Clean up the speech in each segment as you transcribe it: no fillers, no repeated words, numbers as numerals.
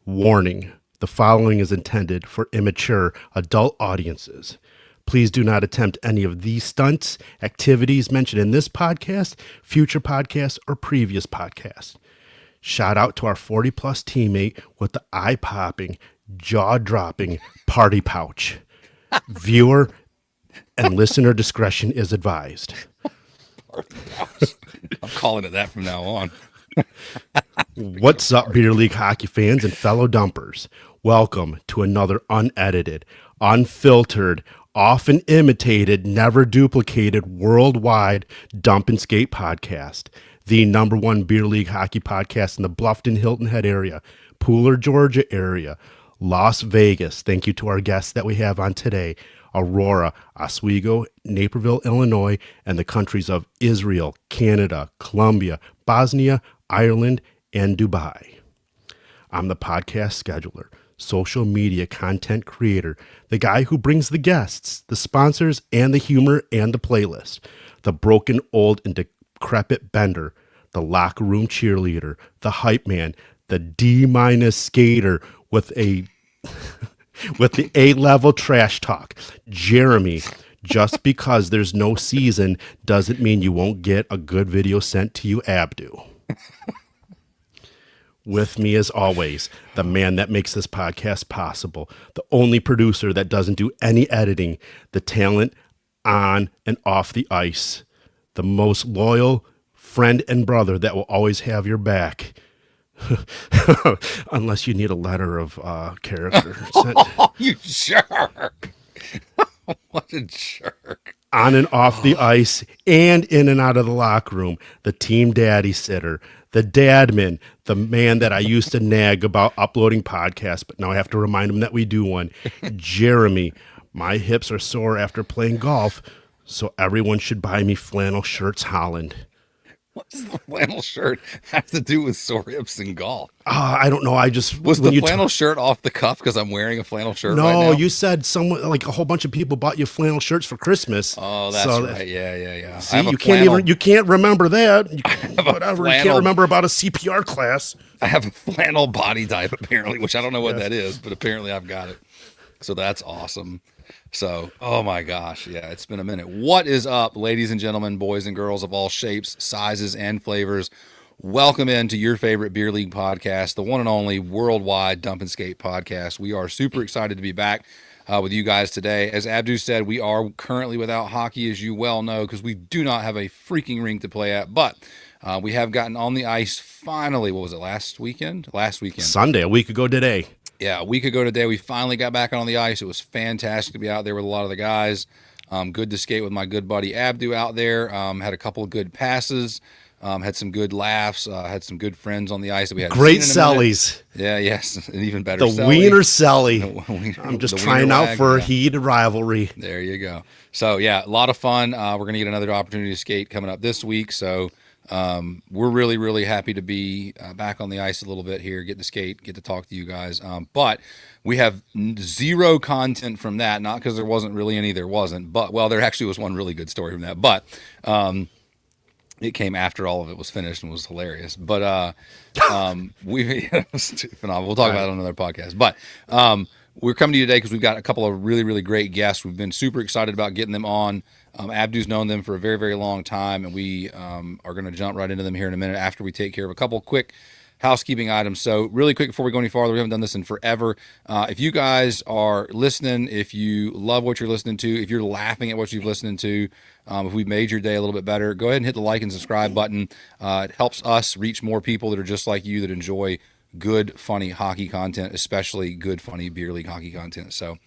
Warning: the following is intended for immature adult audiences. Please do not attempt any of these stunts, activities mentioned in this podcast, future podcasts, or previous podcasts. Shout out to our 40 plus teammate with the eye popping, jaw dropping party pouch. Viewer and listener discretion is advised. I'm calling it that from now on. What's up, Beer League hockey fans and fellow dumpers? Welcome to another unedited, unfiltered, often imitated, never duplicated, worldwide Dump and Skate podcast, the number one Beer League hockey podcast in the Bluffton, Hilton Head area, Pooler, Georgia area, Las Vegas. Thank you to our guests that we have on today, Aurora, Oswego, Naperville, Illinois, and the countries of Israel, Canada, Colombia, Bosnia, Ireland, and Dubai. I'm the podcast scheduler, social media content creator, the guy who brings the guests, the sponsors, and the humor and the playlist, the broken, old, and decrepit bender, the locker room cheerleader, the hype man, the D- skater with a with the A-level trash talk, Jeremy. Just because there's no season doesn't mean you won't get a good video sent to you, Abdu. With me, as always, the man that makes this podcast possible, the only producer that doesn't do any editing, the talent on and off the ice, the most loyal friend and brother that will always have your back. Unless you need a letter of character. Oh, you jerk. What a jerk. On and off the ice and in and out of the locker room, the team daddy sitter, the dadman, the man that I used to nag about uploading podcasts, but now I have to remind him that we do one. Jeremy, my hips are sore after playing golf, so everyone should buy me flannel shirts, Holland. What does the flannel shirt have to do with sore hips and golf? I don't know. I just Was the flannel shirt off the cuff because I'm wearing a flannel shirt right now? No, you said someone, like a whole bunch of people bought you flannel shirts for Christmas. Oh, that's right. Yeah. See, you can't remember that. You can't remember about a CPR class. I have a flannel body type apparently, which I don't know what that is, but apparently I've got it. So that's awesome. So, oh my gosh, yeah, it's been a minute. What is up, ladies and gentlemen, boys and girls of all shapes, sizes, and flavors? Welcome into your favorite Beer League podcast, the one and only worldwide Dump and Skate podcast. We are super excited to be back with you guys today. As Abdu said, we are currently without hockey, as you well know, because we do not have a freaking rink to play at, but we have gotten on the ice finally. What was it, last weekend? Sunday, a week ago today. Yeah, a week ago today, we finally got back on the ice. It was fantastic to be out there with a lot of the guys. Good to skate with my good buddy Abdu out there. Had a couple of good passes. Had some good laughs. Had some good friends on the ice that we had. Great sellies. Yeah, yes, an even better. The wiener selly. I'm just trying out for a heated rivalry. There you go. So yeah, a lot of fun. We're gonna get another opportunity to skate coming up this week. So we're really, really happy to be back on the ice a little bit here, get to skate, get to talk to you guys. But we have zero content from that, not because there wasn't really any, there wasn't. But, well, there actually was one really good story from that. But it came after all of it was finished and was hilarious. But it was phenomenal. We'll talk about it on another podcast. But we're coming to you today because we've got a couple of really, really great guests. We've been super excited about getting them on. Abdu's known them for a very, very long time, and we are going to jump right into them here in a minute after we take care of a couple quick housekeeping items. So really quick before we go any farther, we haven't done this in forever. If you guys are listening, if you love what you're listening to, if you're laughing at what you've listened to, if we've made your day a little bit better, go ahead and hit the like and subscribe button. It helps us reach more people that are just like you that enjoy good, funny hockey content, especially good, funny beer league hockey content. So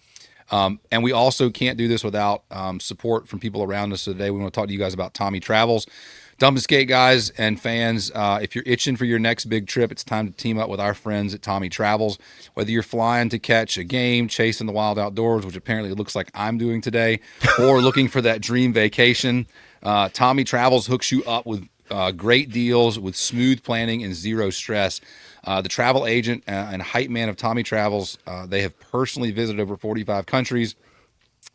and we also can't do this without support from people around us. So today we want to talk to you guys about Tommy Travels. Dump and Skate guys and fans, if you're itching for your next big trip, it's time to team up with our friends at Tommy Travels. Whether you're flying to catch a game, chasing the wild outdoors, which apparently it looks like I'm doing today, or looking for that dream vacation, Tommy Travels hooks you up with great deals with smooth planning and zero stress. The travel agent and hype man of Tommy Travels, they have personally visited over 45 countries.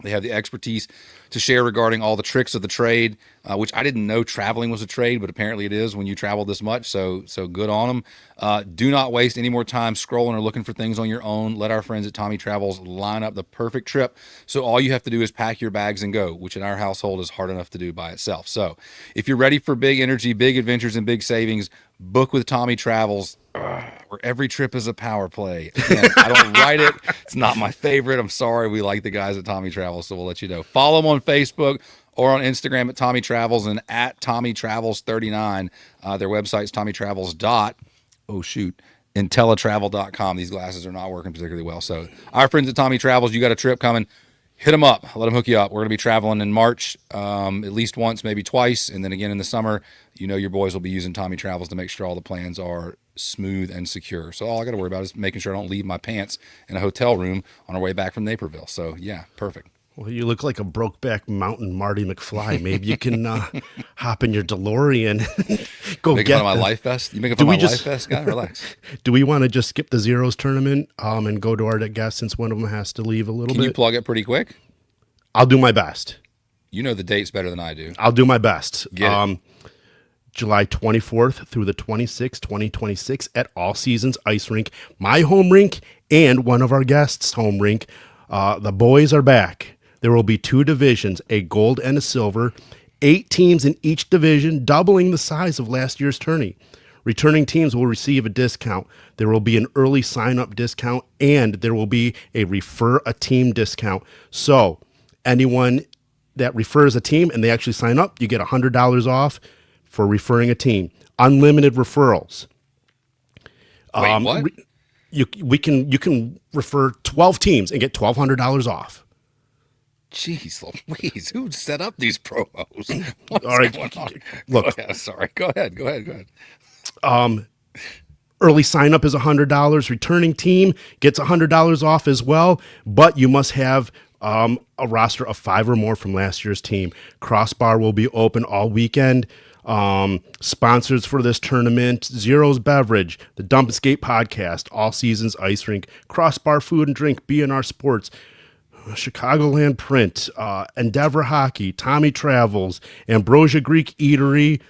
They have the expertise to share regarding all the tricks of the trade, which I didn't know traveling was a trade, but apparently it is when you travel this much. So good on them. Do not waste any more time scrolling or looking for things on your own. Let our friends at Tommy Travels line up the perfect trip. So all you have to do is pack your bags and go, which in our household is hard enough to do by itself. So if you're ready for big energy, big adventures, and big savings, book with Tommy Travels. Where every trip is a power play. Again, I don't write it. It's not my favorite. I'm sorry. We like the guys at Tommy Travels, so we'll let you know. Follow them on Facebook or on Instagram at Tommy Travels and at Tommy Travels 39. Their website's tommytravels dot. Oh shoot. Intellitravel.com. These glasses are not working particularly well. So our friends at Tommy Travels, you got a trip coming. Hit them up. Let them hook you up. We're going to be traveling in March, at least once, maybe twice, and then again in the summer. You know your boys will be using Tommy Travels to make sure all the plans are smooth and secure. So all I got to worry about is making sure I don't leave my pants in a hotel room on our way back from Naperville. So yeah, perfect. Well, you look like a Brokeback Mountain Marty McFly. Maybe you can hop in your DeLorean, go Making fun get of my the. life vest? You making Do fun we of my just life vest, guy? Relax. do we want to just skip the zeros tournament and go to our guest since one of them has to leave a little Can you bit? plug it pretty quick? I'll do my best. You know the dates better than I do. I'll do my best. Get it. July 24th through the 26th, 2026 at All Seasons Ice Rink, my home rink and one of our guests' home rink. The boys are back. There will be two divisions, a gold and a silver, 8 teams in each division, doubling the size of last year's tourney. Returning teams will receive a discount. There will be an early sign-up discount, and there will be a refer a team discount. So anyone that refers a team and they actually sign up, you get $100 off for referring a team. Unlimited referrals. Wait, what? You can refer 12 teams and get $1,200 off. Jeez Louise, who set up these promos? What's All right, going on? Go look, ahead. Sorry. Go ahead. Go ahead. Go ahead. early sign up is $100. Returning team gets $100 off as well, but you must have a roster of 5 or more from last year's team. Crossbar will be open all weekend. Sponsors for this tournament: Zero's Beverage, the Dump and Skate Podcast, All Seasons Ice Rink, Crossbar Food and Drink, B&R Sports, Chicagoland Print, Endeavor Hockey, Tommy Travels, Ambrosia Greek Eatery,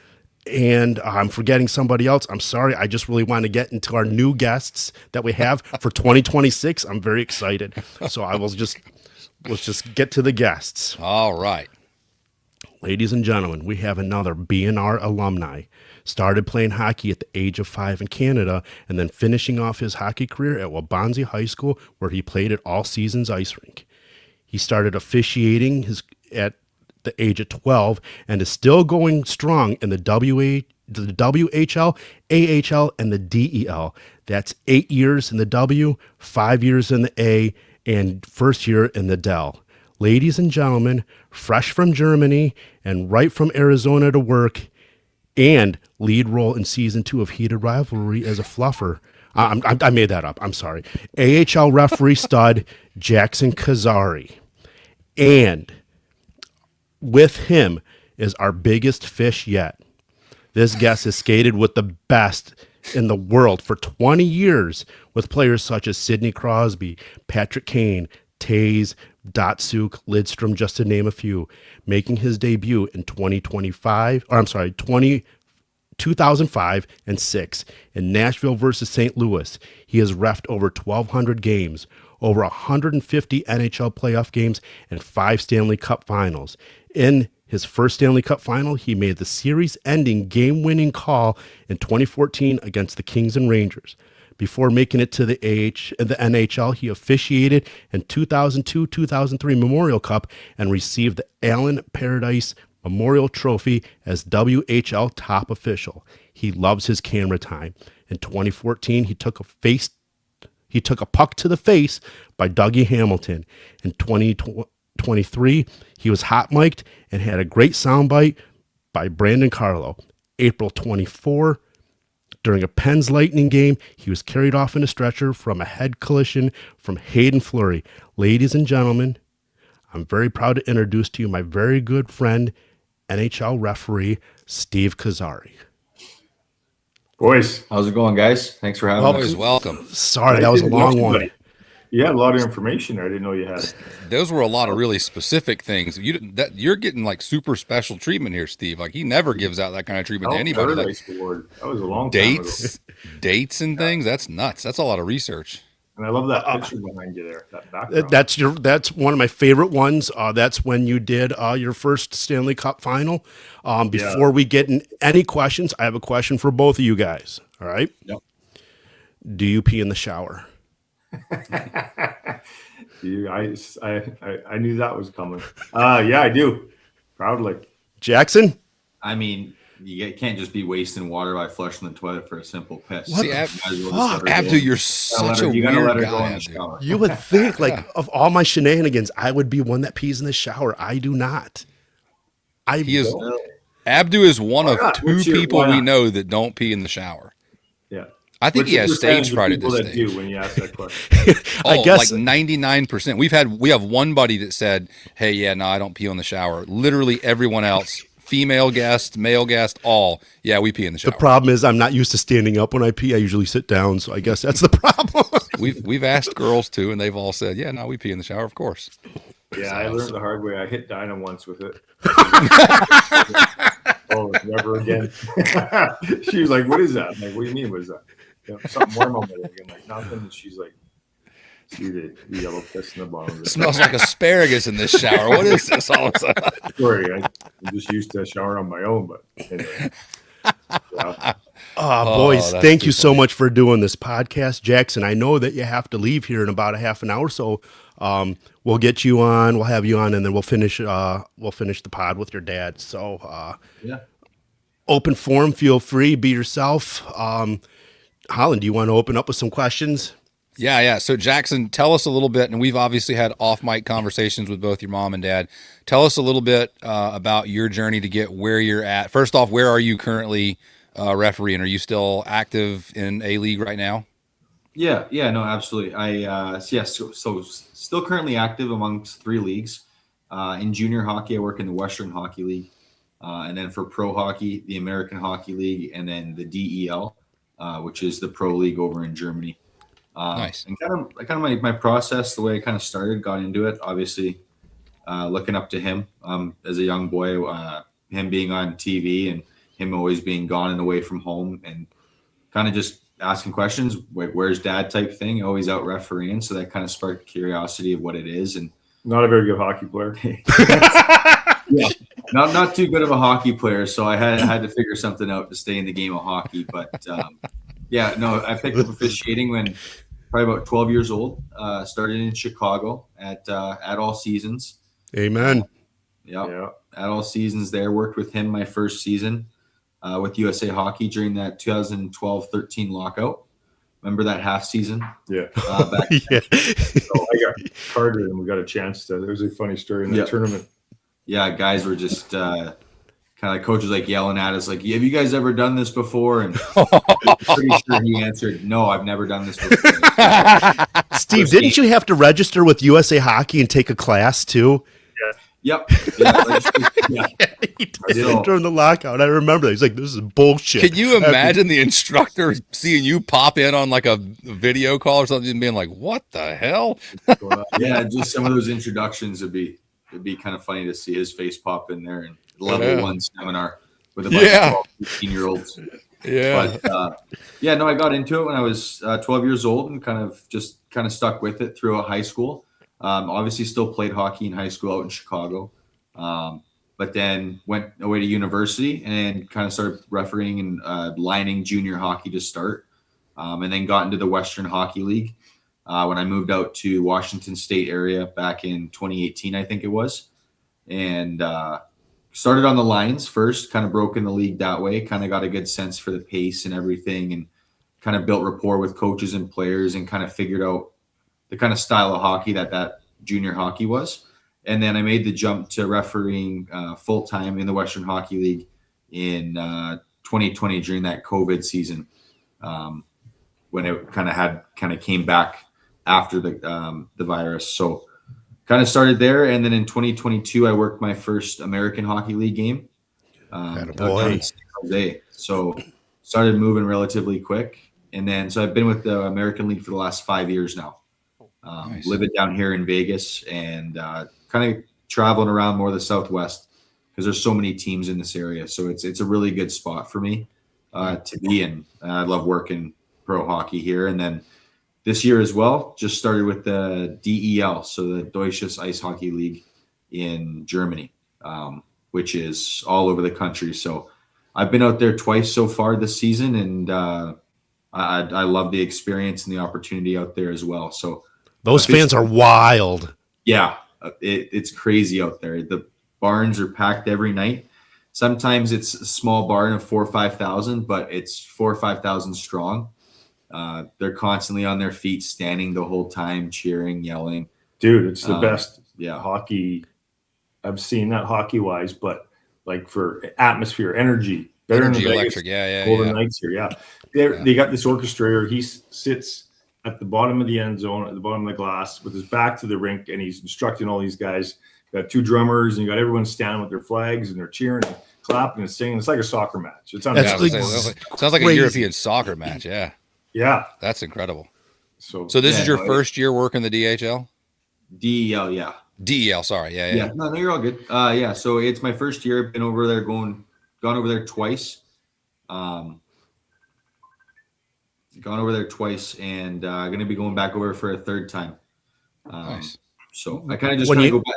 and I'm forgetting somebody else. I'm sorry. I just really want to get into our new guests that we have for 2026. I'm very excited. So let's just get to the guests. All right. Ladies and gentlemen, we have another B&R alumni. Started playing hockey at the age of 5 in Canada and then finishing off his hockey career at Waubonsee High School, where he played at All Seasons Ice Rink. He started officiating at the age of 12 and is still going strong in the WHL, AHL, and the DEL. That's 8 years in the W, 5 years in the A, and first year in the DEL. Ladies and gentlemen, fresh from Germany and right from Arizona to work, and lead role in season 2 of Heated Rivalry as a fluffer. I made that up. I'm sorry. AHL referee stud Jackson Kazari. And with him is our biggest fish yet. This guest has skated with the best in the world for 20 years with players such as Sidney Crosby, Patrick Kane, Taze, Datsuk, Lidstrom, just to name a few, making his debut in 2005 and 6 in Nashville versus St. Louis. He has reffed over 1,200 games, over 150 NHL playoff games, and 5 Stanley Cup finals. In his first Stanley Cup final, he made the series-ending game-winning call in 2014 against the Kings and Rangers. Before making it to the NHL, he officiated in 2002-2003 Memorial Cup and received the Allen Paradise Memorial Trophy as WHL top official. He loves his camera time. In 2014, he took a puck to the face by Dougie Hamilton. In 2023, he was hot mic'd and had a great soundbite by Brandon Carlo. April 24, during a Pens Lightning game, he was carried off in a stretcher from a head collision from Hayden Fleury. Ladies and gentlemen, I'm very proud to introduce to you my very good friend, NHL referee Steve Kazari. Boys, how's it going, guys? Thanks for having Well, Always us. welcome. sorry, that was a long one. You had a lot of information there. I didn't know you had. Those were a lot of really specific things. You're getting like super special treatment here, Steve. Like he never gives out that kind of treatment to Health anybody. Like Paradise Award. That was a long time ago. dates, dates and things. That's nuts. That's a lot of research. And I love that picture behind you there, that background. That's one of my favorite ones. That's when you did your first Stanley Cup final. Yeah. Before we get in any questions, I have a question for both of you guys. All right. Yep. Do you pee in the shower? I knew that was coming. Yeah, I do. Proudly. Jackson? I mean, you can't just be wasting water by flushing the toilet for a simple piss. What See, the Ab- Might as well just let her go. Abdu, you're You gotta such let a her- you gotta weird let her guy. go in the Abdu. shower. You would think, like, of all my shenanigans, I would be one that pees in the shower. I do not. He is Really? Abdu is one Why of not? two What's your- people why we not? know that don't pee in the shower. Yeah. I think What's he the has percentage stage of fright at people this that stage. do when you ask that question? I Oh, guess like 99%. We have one buddy that said, "Hey, yeah, no, I don't pee in the shower." Literally everyone else, female guest, male guest, all, yeah, we pee in the the shower. problem is I'm not used to standing up when I pee. I usually sit down, so I guess that's the problem. We've asked girls too, and they've all said, "Yeah, no, we pee in the shower, of course." Yeah, I learned the hard way. I hit Dinah once with it. Oh, never again. She was like, "What is that?" I'm like, "What do you mean? What is that?" Something warm on it again. Like nothing. And she's like, "See the yellow piss in the bottom of it." Smells like asparagus in this shower. What is this all of a sudden? Sorry, I'm just used to shower on my own, but anyway. Yeah. Boys, that's thank too you so funny. much for doing this podcast. Jackson, I know that you have to leave here in about a half an hour, so we'll get you on, we'll have you on, and then we'll finish the pod with your dad. So Yeah. open forum, feel free, be yourself. Holland, do you want to open up with some questions? Yeah. So Jackson, tell us a little bit, and we've obviously had off mic conversations with both your mom and dad. Tell us a little bit about your journey to get where you're at. First off, where are you currently refereeing? Are you still active in a league right now? Yeah, no, absolutely. So still currently active amongst 3 leagues. In junior hockey, I work in the Western Hockey League, and then for pro hockey, the American Hockey League, and then the DEL, which is the pro league over in Germany. Nice. And kind of my process, the way I kind of started, got into it. Obviously, looking up to him as a young boy, him being on TV and him always being gone and away from home, and kind of just asking questions, like "Where's Dad?" type thing. Always out refereeing, so that kind of sparked curiosity of what it is. And Not a very good hockey player. yeah, not too good of a hockey player, so I had to figure something out to stay in the game of hockey. But yeah, no, I picked up officiating when probably about 12 years old. Started in Chicago at All Seasons. Amen. Yeah. At All Seasons there. Worked with him my first season with USA Hockey during that 2012-13 lockout. Remember that half season? Yeah. Back Yeah. So I got Carter and we got a chance to. There was a funny story in that Yeah. tournament. yeah, guys were just kind of like coaches like yelling at us, like, "Have you guys ever done this before?" And I'm pretty sure he answered, "No, I've never done this before." Steve, didn't you have to register with USA Hockey and take a class too? Yep. Yeah. He did during the lockout. I remember that. He's like, "This is bullshit." Can you imagine the instructor seeing you pop in on like a video call or something and being like, "What the hell?" Yeah, just some of those introductions it'd be kind of funny to see his face pop in there and level Yeah. 1 seminar with a bunch Yeah. of 12, 15-year-olds. Yeah. But yeah, no, I got into it when I was 12 years old and kind of stuck with it throughout high school. Obviously, still played hockey in high school out in Chicago, but then went away to university and kind of started refereeing and lining junior hockey to start, and then got into the Western Hockey League when I moved out to Washington State area back in 2018, I think it was, and started on the lines first, kind of broke in the league that way, kind of got a good sense for the pace and everything, and kind of built rapport with coaches and players and kind of figured out the kind of style of hockey that junior hockey was. And then I made the jump to refereeing full time in the Western Hockey League in 2020 during that COVID season, when it kind of came back after the virus. So kind of started there, and then in 2022 I worked my first American Hockey League game. Attaboy. San Jose. So started moving relatively quick, and then so I've been with the American League for the last 5 years now. Nice. Living down here in Vegas and kind of traveling around more of the Southwest because there's so many teams in this area. So it's a really good spot for me to be in. I love working pro hockey here. And then this year as well, just started with the DEL, so the Deutsches Ice Hockey League in Germany, which is all over the country. So I've been out there twice so far this season, and I love the experience and the opportunity out there as well. So Those fans are wild. yeah, it's crazy out there. The barns are packed every night. Sometimes it's a small barn of 4,000 or 5,000, but it's 4,000 or 5,000 strong. They're constantly on their feet, standing the whole time, cheering, yelling. Dude, it's the best yeah. hockey I've seen, not hockey wise, but like for atmosphere, energy. Better Energy, than the electric, Vegas yeah. Golden Knights here, yeah. They got this orchestrator. He sits at the bottom of the end zone, at the bottom of the glass, with his back to the rink, and he's instructing all these guys. You got 2 drummers, and you got everyone standing with their flags, and they're cheering and clapping and singing. It's like a soccer match. It's unbelievable. Sounds like a European soccer match. Yeah. Yeah. That's incredible. So this is your first year working the DHL? DEL, yeah. DEL, sorry. Yeah. No, you're all good. Yeah, so it's my first year. I've been over there, gone over there twice. Gone over there twice, and going to be going back over for a third time. Nice. So I kind of just go back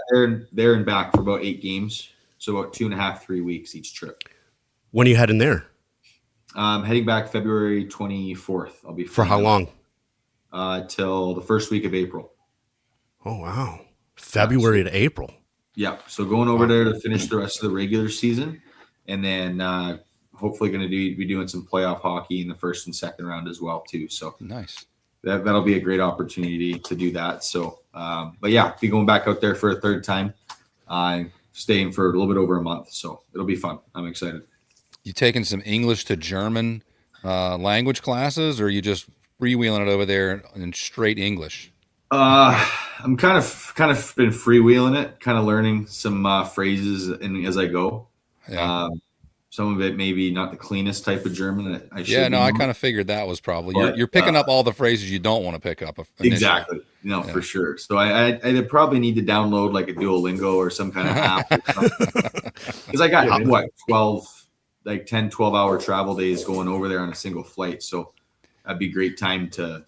there and back for about 8 games. So about 2.5, 3 weeks each trip. When are you heading there? Heading back February 24th. I'll be for how long? Till the first week of April. Oh wow, February to April. Yeah, so going over there to finish the rest of the regular season, and then hopefully going to be doing some playoff hockey in the first and second round as well too. So nice. That'll be a great opportunity to do that. So, but yeah, be going back out there for a third time. Staying for a little bit over a month, so it'll be fun. I'm excited. You taking some English to German language classes, or are you just freewheeling it over there in straight English? I'm kind of been freewheeling it, kind of learning some phrases as I go. Yeah. Some of it maybe not the cleanest type of German. I kind of figured that was probably you're picking up all the phrases you don't want to pick up. Initially. Exactly. For sure. So I probably need to download like a Duolingo or some kind of app, because I got 10, 12-hour travel days going over there on a single flight. So that'd be a great time to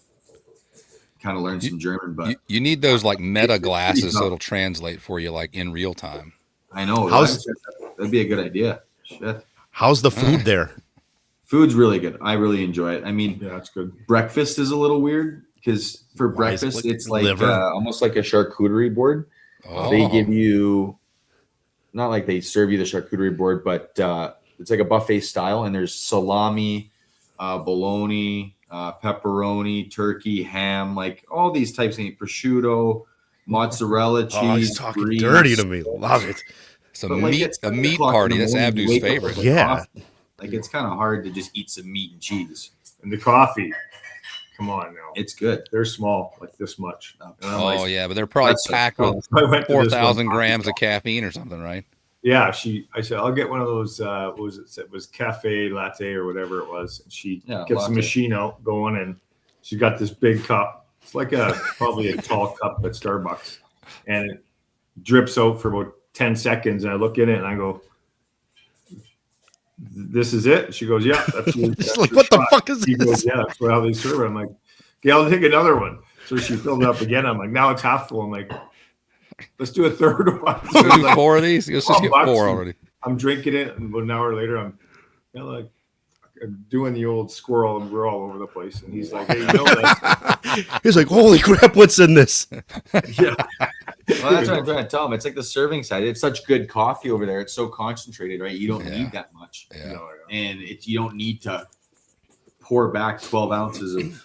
kind of learn some German. But you need those like meta glasses so it'll translate for you like in real time. I know. That'd be a good idea. Shit. How's the food there? Food's really good. I really enjoy it. I mean, yeah, that's good. Breakfast is a little weird because for breakfast it's like almost like a charcuterie board. Oh. They give you, not like they serve you the charcuterie board, but it's like a buffet style, and there's salami, bologna, pepperoni, turkey, ham, like all these types of things, prosciutto, mozzarella cheese. Oh, he's talking dirty to me. Love it. So a meat party. That's Abdu's favorite. Yeah. Like it's kind of hard to just eat some meat and cheese. And the coffee. Come on now. It's good. They're small, like this much. But they're probably packed with 4,000 grams of caffeine or something, right? Yeah, I said, I'll get one of those, it was cafe latte or whatever it was. And she gets the machine out going, and she's got this big cup. It's like probably a tall cup at Starbucks. And it drips out for about 10 seconds. And I look in it and I go, this is it? She goes, yeah. That's like, what the fuck is this? She goes, yeah, that's how they serve it. I'm like, okay, I'll take another one. So she filled it up again. I'm like, now it's half full. I'm like, let's do a third one. So do like 4 of these. Let's just get 4 already. I'm drinking it, and about an hour later, I'm doing the old squirrel, and we're all over the place. And he's like, hey, you know that? He's like, holy crap, what's in this? Yeah. Well, that's what I'm trying to tell him. It's like the serving side. It's such good coffee over there. It's so concentrated, right? You don't need that much. Yeah. And you don't need to pour back 12 ounces of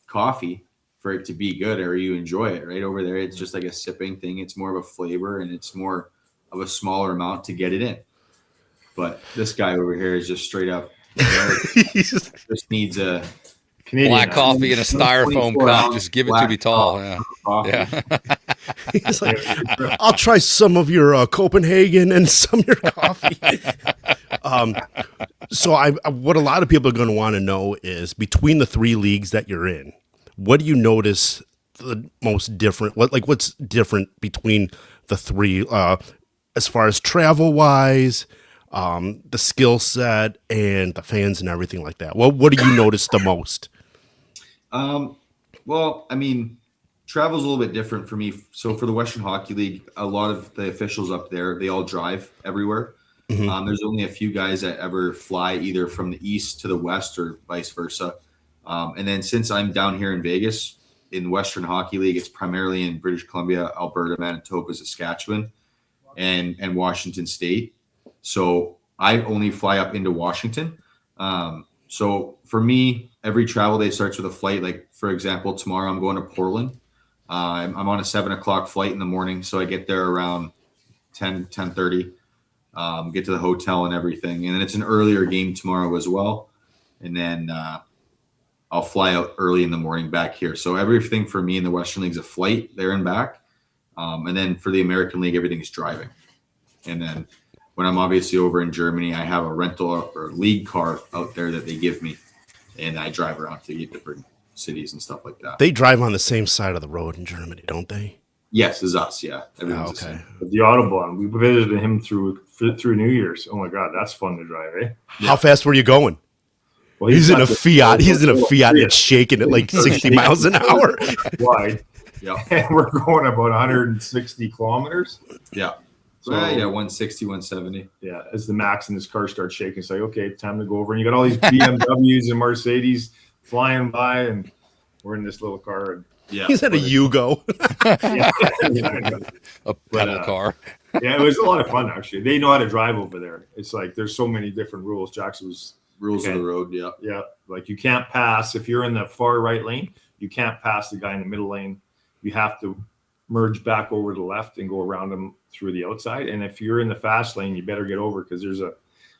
coffee for it to be good, or you enjoy it, right? Over there, it's just like a sipping thing. It's more of a flavor, and it's more of a smaller amount to get it in. But this guy over here is just straight up. Just needs a Canadian black coffee in a styrofoam cup. Just give it to me tall. Yeah. He's like, I'll try some of your Copenhagen and some of your coffee. So what a lot of people are going to want to know is, between the 3 leagues that you're in, what do you notice the most different? What's different between the three, as far as travel wise, the skill set, and the fans and everything like that? What do you notice the most? Well, I mean, travel's a little bit different for me. So for the Western Hockey League, a lot of the officials up there, they all drive everywhere. Mm-hmm. There's only a few guys that ever fly either from the east to the west or vice versa. And then since I'm down here in Vegas in Western Hockey League, it's primarily in British Columbia, Alberta, Manitoba, Saskatchewan, and Washington State. So I only fly up into Washington. So for me, every travel day starts with a flight. Like for example, tomorrow I'm going to Portland. I'm on a 7:00 flight in the morning, so I get there around 10:30. Get to the hotel and everything, and then it's an earlier game tomorrow as well. And then I'll fly out early in the morning back here. So everything for me in the Western League is a flight there and back. And then for the American League, everything is driving. And then when I'm obviously over in Germany, I have a rental or league car out there that they give me, and I drive around to different cities and stuff like that. They drive on the same side of the road in Germany, don't they? Yes, it's us. Yeah, everyone's the same. But the Autobahn, we visited him through New Year's. Oh my God, that's fun to drive, eh? How fast were you going? Well, He's in a Fiat. He's in a Fiat. It's shaking at like 60 miles an hour. Wide. Yeah, And we're going about 160 kilometers. yeah. So, yeah, 160, 170. Yeah, as the max in this car starts shaking, it's like, okay, time to go over. And you got all these BMWs and Mercedes flying by, and we're in this little car. And, Yeah, He's at a Yugo. A pedal car. yeah, it was a lot of fun, actually. They know how to drive over there. It's like there's so many different rules. Jackson was rules of the road. Yeah, yeah, like you can't pass if you're in the far right lane. You can't pass the guy in the middle lane. You have to merge back over to the left and go around him through the outside. And if you're in the fast lane, you better get over because there's a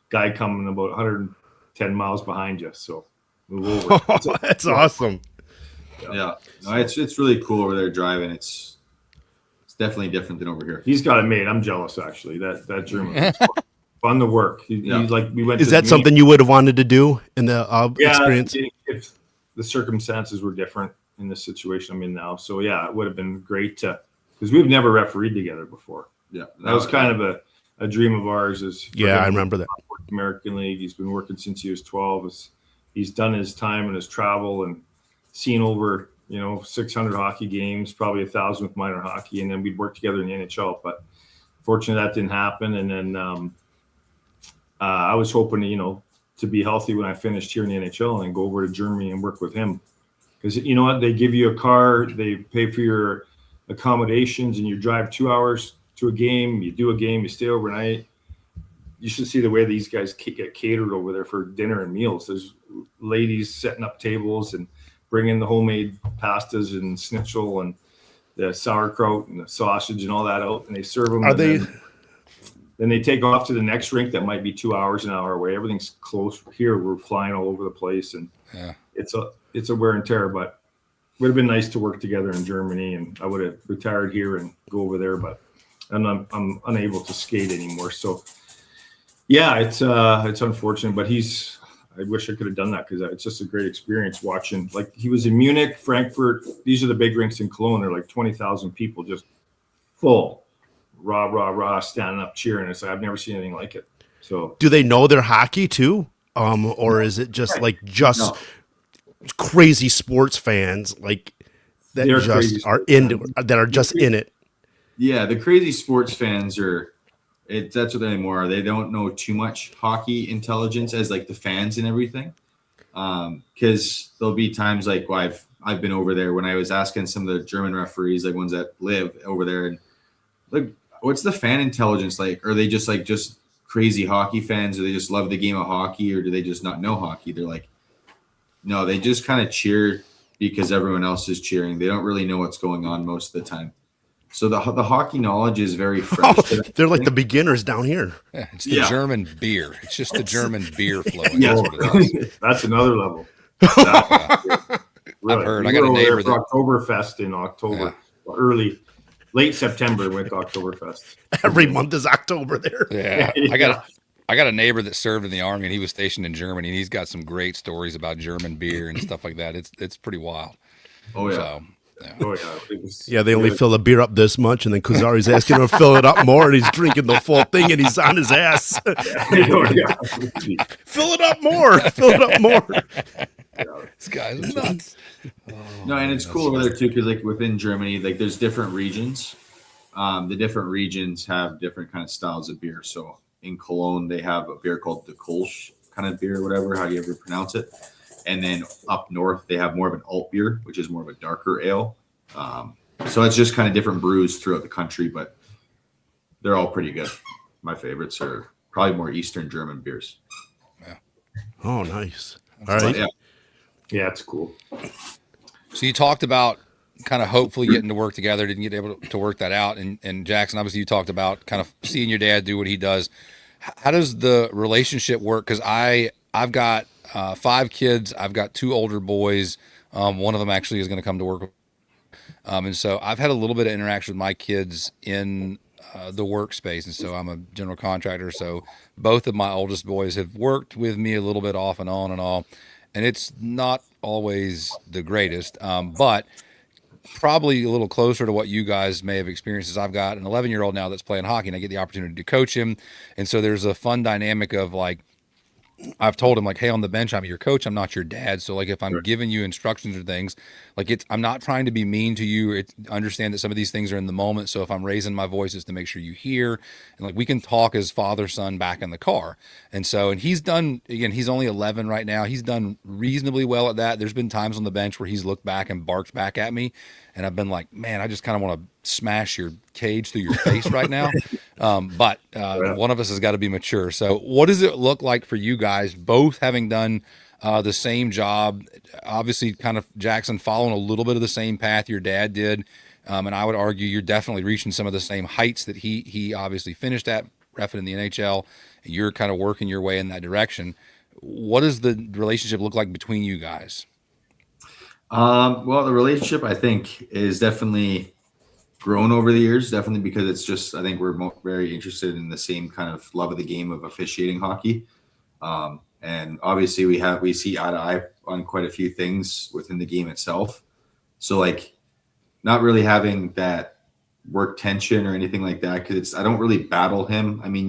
guy coming about 110 miles behind you. So move over. Oh, that's awesome. yeah. No, it's really cool over there driving. It's definitely different than over here. He's got it made. I'm jealous, actually. That German is fun to work. He like we went. Is to that something you would have wanted to do in the experience? If the circumstances were different in this situation I'm in now, so yeah, it would have been great to because we've never refereed together before. Yeah, that was kind of a dream of ours. I remember that. American League. He's been working since he was 12. He's done his time and his travel and seen over 600 hockey games, probably 1,000 with minor hockey, and then we'd work together in the NHL. But fortunately, that didn't happen. And then I was hoping to be healthy when I finished here in the NHL and go over to Germany and work with him. Because you know what, they give you a car, they pay for your accommodations, and you drive 2 hours to a game. You do a game, you stay overnight. You should see the way these guys get catered over there for dinner and meals. There's ladies setting up tables and bringing the homemade pastas and schnitzel and the sauerkraut and the sausage and all that out, and they serve them. Then they take off to the next rink that might be 2 hours, an hour away. Everything's close. Here we're flying all over the place, and it's a wear and tear. But it would have been nice to work together in Germany, and I would have retired here and go over there. But I'm unable to skate anymore. So yeah, it's unfortunate. But I wish I could have done that because it's just a great experience watching. Like he was in Munich, Frankfurt. These are the big rinks in Cologne. They're like 20,000 people, just full, rah rah rah, standing up cheering. It's like I've never seen anything like it. So, do they know their hockey too, or is it just crazy sports fans like that just are in it? Yeah, the crazy sports fans that's what they more are. They don't know too much hockey intelligence as like the fans and everything. Because there'll be times like I've been over there when I was asking some of the German referees, like ones that live over there, and like, what's the fan intelligence like? Are they just crazy hockey fans? Or they just love the game of hockey, or do they just not know hockey? They're like, no, they just kind of cheer because everyone else is cheering. They don't really know what's going on most of the time. So the hockey knowledge is very fresh. They're like the beginners down here. Yeah, it's the German beer. It's just the German beer flowing. Yeah. That's what it is. That's another level. Really. I've heard. I got a neighbor for Oktoberfest in October, late September. Went to Oktoberfest. Every month is October there. Yeah, I got a neighbor that served in the army, and he was stationed in Germany, and he's got some great stories about German beer and stuff like that. It's pretty wild. Oh yeah. So, Oh yeah, it was. Yeah, they only fill the beer up this much, and then Kuzari's asking him to fill it up more, and he's drinking the full thing, and he's on his ass. Yeah. Fill it up more. Fill it up more. This guy's nuts. No, and it's cool over there too, because like within Germany, like there's different regions. The different regions have different kind of styles of beer. So in Cologne, they have a beer called the Kolsch kind of beer, whatever, how do you ever pronounce it? And then up north, they have more of an alt beer, which is more of a darker ale. So it's just kind of different brews throughout the country, but they're all pretty good. My favorites are probably more Eastern German beers. Yeah. Oh, nice. All right. Yeah, it's cool. So you talked about kind of hopefully getting to work together, didn't get able to work that out. And Jackson, obviously you talked about kind of seeing your dad do what he does. How does the relationship work? Because I've got 5 kids. I've got 2 older boys. One of them actually is going to come to work. And so I've had a little bit of interaction with my kids in the workspace. And so I'm a general contractor. So both of my oldest boys have worked with me a little bit off and on and all. And it's not always the greatest, but probably a little closer to what you guys may have experienced. As I've got an 11-year-old now that's playing hockey, and I get the opportunity to coach him. And so there's a fun dynamic of like, I've told him like, hey, on the bench, I'm your coach. I'm not your dad. So like, if I'm giving you instructions or things, like I'm not trying to be mean to you. Understand that some of these things are in the moment. So if I'm raising my voice, it's to make sure you hear, and like we can talk as father son back in the car. And so, and he's done, again, he's only 11 right now. He's done reasonably well at that. There's been times on the bench where he's looked back and barked back at me, and I've been like, man, I just kind of want to smash your cage through your face right now. But one of us has got to be mature. So what does it look like for you guys, both having done the same job? Obviously, kind of Jackson following a little bit of the same path your dad did. And I would argue you're definitely reaching some of the same heights that he obviously finished at, reffing in the NHL. And you're kind of working your way in that direction. What does the relationship look like between you guys? Well, the relationship, I think, is definitely grown over the years, definitely because it's just, I think we're very interested in the same kind of love of the game of officiating hockey. And obviously we see eye to eye on quite a few things within the game itself. So like not really having that work tension or anything like that, because I don't really battle him. I mean,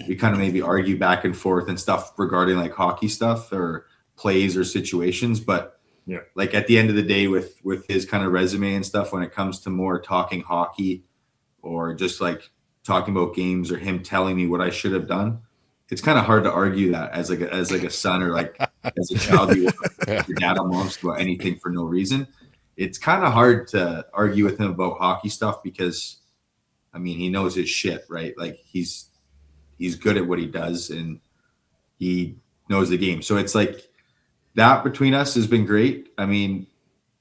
we kind of maybe argue back and forth and stuff regarding like hockey stuff or plays or situations, but yeah, like at the end of the day with his kind of resume and stuff, when it comes to more talking hockey or just like talking about games or him telling me what I should have done, it's kind of hard to argue that as like a son or like as a child, your dad or mom's about anything for no reason. It's kind of hard to argue with him about hockey stuff because, I mean, he knows his shit, right? Like he's good at what he does and he knows the game. So it's like that between us has been great. I mean,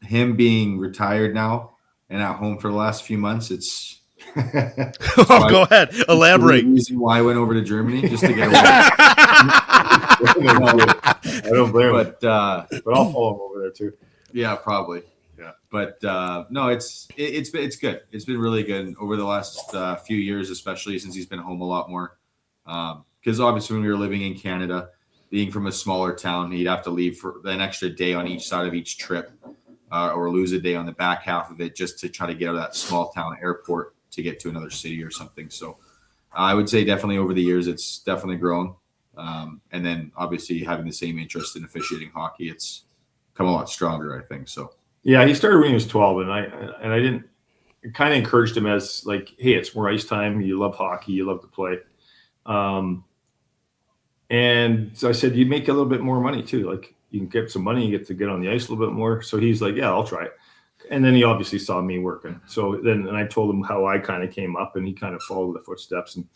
him being retired now and at home for the last few months, it's go ahead, elaborate. The reason why I went over to Germany just to get away. I don't blame him, but I'll follow him over there too. Yeah, probably. Yeah, but no, it's good. It's been really good over the last few years, especially since he's been home a lot more. Because obviously, when we were living in Canada, being from a smaller town, he'd have to leave for an extra day on each side of each trip, or lose a day on the back half of it just to try to get out of that small town airport to get to another city or something. So I would say definitely over the years, it's definitely grown. And then obviously having the same interest in officiating hockey, it's come a lot stronger, I think. So yeah, he started when he was 12, and I didn't kind of encouraged him as like, hey, it's more ice time. You love hockey, you love to play. And so I said, you make a little bit more money too. Like you can get some money, you get to get on the ice a little bit more. So he's like, yeah, I'll try it. And then he obviously saw me working. So then I told him how I kind of came up, and he kind of followed the footsteps. And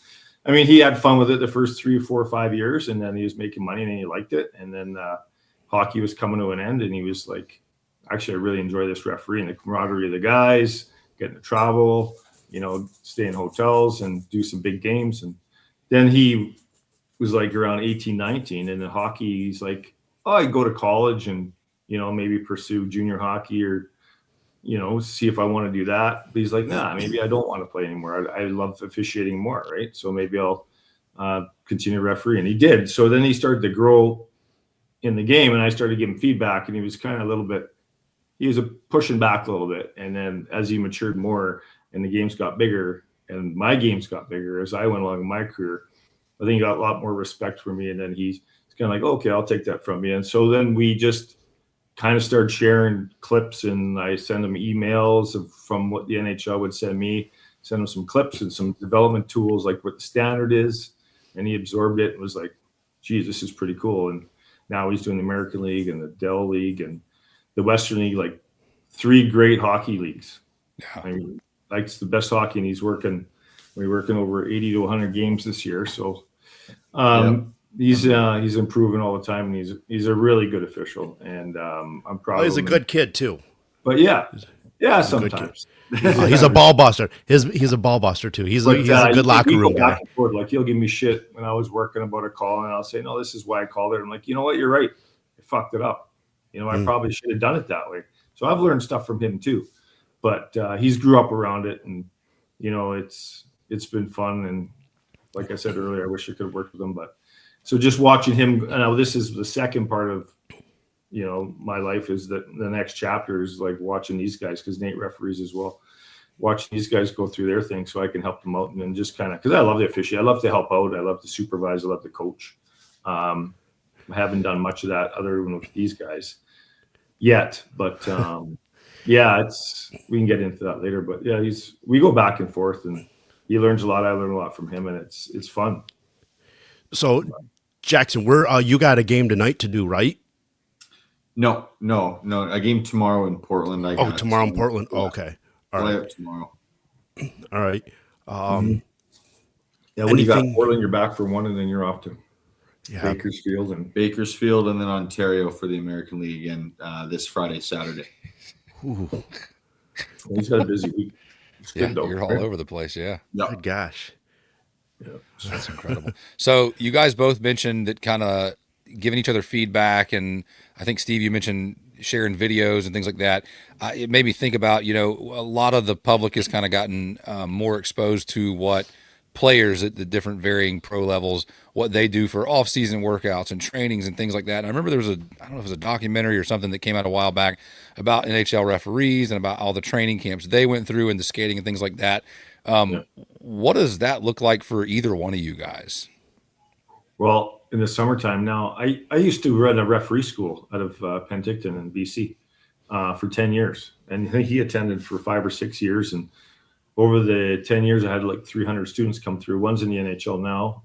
I mean, he had fun with it the first 3, 4, 5 years, and then he was making money and he liked it. And then hockey was coming to an end, and he was like, actually, I really enjoy this referee and the camaraderie of the guys, getting to travel, stay in hotels and do some big games. And then he was like around 18, 19, and in hockey, he's like, oh, I go to college and, maybe pursue junior hockey or, see if I want to do that. But he's like, nah, maybe I don't want to play anymore. I love officiating more, right? So maybe I'll continue referee. And he did. So then he started to grow in the game, and I started giving feedback, and he was kind of a little bit, he was pushing back a little bit. And then as he matured more and the games got bigger and my games got bigger as I went along in my career, I think he got a lot more respect for me. And then he's kind of like, okay, I'll take that from you. And so then we just kind of started sharing clips, and I send him emails from what the NHL would send me, send him some clips and some development tools, like what the standard is. And he absorbed it and was like, geez, this is pretty cool. And now he's doing the American League and the Dell League and the Western League, like 3 great hockey leagues. Yeah. I mean, likes the best hockey, and we're working over 80 to 100 games this year. So he's improving all the time, and he's a really good official, and I'm proud of him. He's a good kid too. But sometimes he's a ball buster. He's a ball buster too. He's a good locker room guy. Like he'll give me shit when I was working about a call, and I'll say, no, this is why I called it. I'm like, you know what, you're right. I fucked it up. I probably should have done it that way. So I've learned stuff from him too. But he's grew up around it, and it's been fun. And like I said earlier, I wish I could have worked with him. But so just watching him, now this is the second part of my life, is that the next chapter is like watching these guys, because Nate referees as well, watching these guys go through their thing so I can help them out, and then just kind of, because I love the officiating, I love to help out, I love to supervise, I love to coach. I haven't done much of that other than with these guys yet, but we can get into that later. But yeah, we go back and forth, and he learns a lot. I learn a lot from him, and it's fun. So, Jackson, you got a game tonight to do, right? No. A game tomorrow in Portland. Tomorrow in Portland. Oh, okay. All right. Tomorrow. All right. Yeah, when you got Portland, you're back for one, and then you're off to Bakersfield, and then Ontario for the American League again this Friday, Saturday. Ooh. Well, he's got a busy week. It's good though. You're all over the place. Yeah. Good gosh. Yeah. That's incredible. So you guys both mentioned that kind of giving each other feedback, and I think Steve, you mentioned sharing videos and things like that. It made me think about, a lot of the public has kind of gotten more exposed to what players at the different varying pro levels, what they do for off-season workouts and trainings and things like that. And I remember there was I don't know if it was a documentary or something that came out a while back about NHL referees and about all the training camps they went through and the skating and things like that. What does that look like for either one of you guys? Well, in the summertime now, I used to run a referee school out of Penticton in BC for 10 years. And he attended for 5 or 6 years. And over the 10 years, I had like 300 students come through. One's in the NHL now.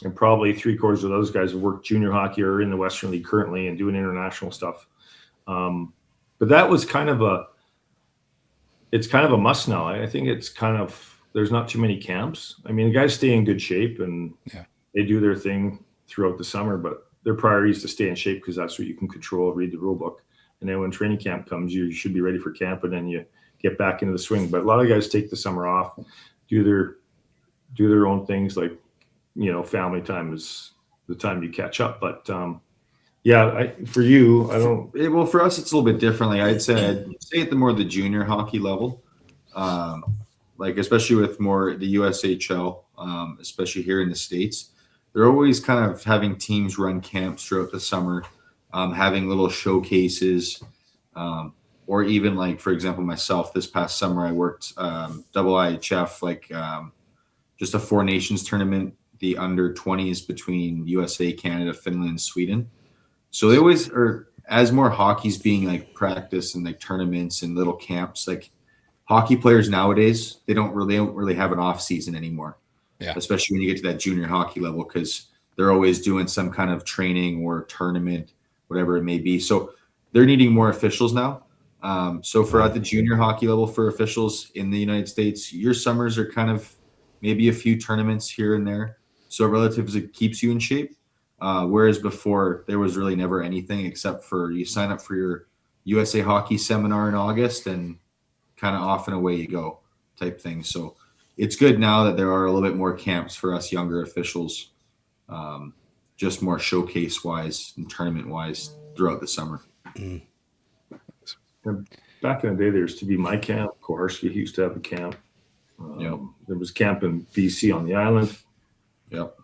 And probably 3/4 of those guys have worked junior hockey or in the Western League currently and doing international stuff. But that was it's kind of a must now. I think there's not too many camps. I mean, the guys stay in good shape, and they do their thing throughout the summer, but their priority is to stay in shape, because that's what you can control, read the rule book. And then when training camp comes, you should be ready for camp, and then you get back into the swing. But a lot of guys take the summer off, do their own things, like, family time is the time you catch up. But for you, I don't. Well, for us, it's a little bit differently. I'd say at the junior hockey level, like especially with more the USHL, especially here in the States, they're always kind of having teams run camps throughout the summer, having little showcases, or even like, for example, myself, this past summer, I worked double IHF, like just a 4 nations tournament, the under 20s between USA, Canada, Finland, and Sweden. So they always are, as more hockey's being like practice and like tournaments and little camps, like hockey players nowadays, they don't really have an off season anymore. Yeah. Especially when you get to that junior hockey level, because they're always doing some kind of training or tournament, whatever it may be. So they're needing more officials now. So for at the junior hockey level for officials in the United States, your summers are kind of maybe a few tournaments here and there. So relatively it keeps you in shape. Whereas before there was really never anything except for you sign up for your USA hockey seminar in August and kind of off and away you go type thing. So it's good now that there are a little bit more camps for us younger officials, just more showcase wise and tournament wise throughout the summer. And back in the day, there used to be my camp. Koharski used to have a camp. There was camp in BC on the island. Yep.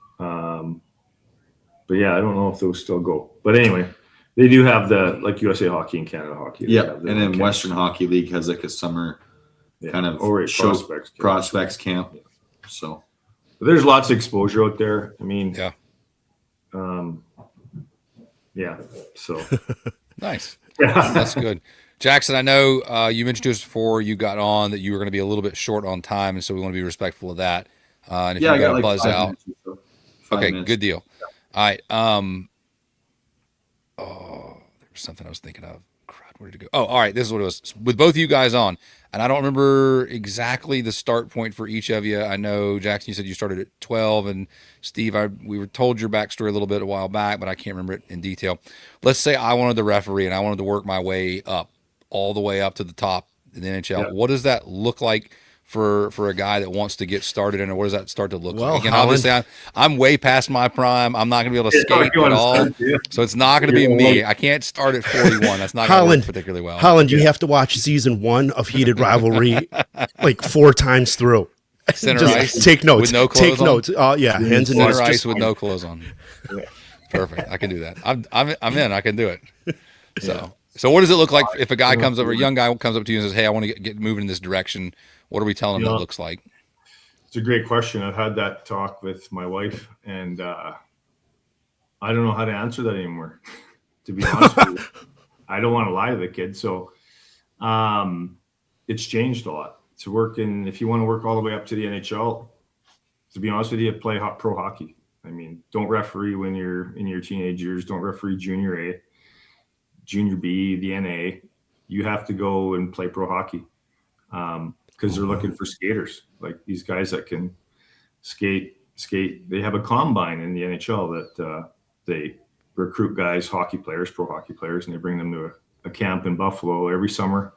But yeah, I don't know if those still go. But anyway, They do have the like USA Hockey and Canada Hockey. Yeah, and then Western Hockey League has like a summer kind of prospects camp. Yeah. So but there's lots of exposure out there. I mean, yeah. Yeah. So nice. Yeah. That's good. Jackson, I know you mentioned to us before you got on that you were going to be a little bit short on time, and so we want to be respectful of that. And if you got to buzz out, okay, minutes. Good deal. Yeah. All right. Oh, there was something I was thinking of. Crud, where did it go? Oh, all right. This is what it was. With both of you guys on, and I don't remember exactly the start point for each of you. I know, Jackson, you said you started at 12, and Steve, we were told your backstory a little bit a while back, but I can't remember it in detail. Let's say I wanted the referee, and I wanted to work my way up, all the way up to the top in the NHL. Yeah. What does that look like for a guy that wants to get started in it? What does that start to look like? Again, Holland, obviously, I'm way past my prime. I'm not going to be able to skate at all. So it's not going to be me. I can't start at 41. That's not going to work particularly well. Holland, you have to watch season 1 of Heated Rivalry like 4 times through. Center ice. Take notes. With no clothes Take notes. Yeah, hands and knees. Center ice with no clothes on. Perfect. I can do that. I'm in. I can do it. So what does it look like if a guy comes over, a young guy comes up to you and says, "Hey, I want to get moving in this direction." What are we telling them that looks like? It's a great question. I've had that talk with my wife, and I don't know how to answer that anymore. To be honest with you, I don't want to lie to the kid. So it's changed a lot. To work in, if you want to work all the way up to the NHL, to be honest with you, play pro hockey. I mean, don't referee when you're in your teenage years. Don't referee junior A, junior B, the NA. You have to go and play pro hockey. Because they're looking for skaters, like these guys that can skate. They have a combine in the NHL that they recruit guys, hockey players, pro hockey players, and they bring them to a camp in Buffalo every summer.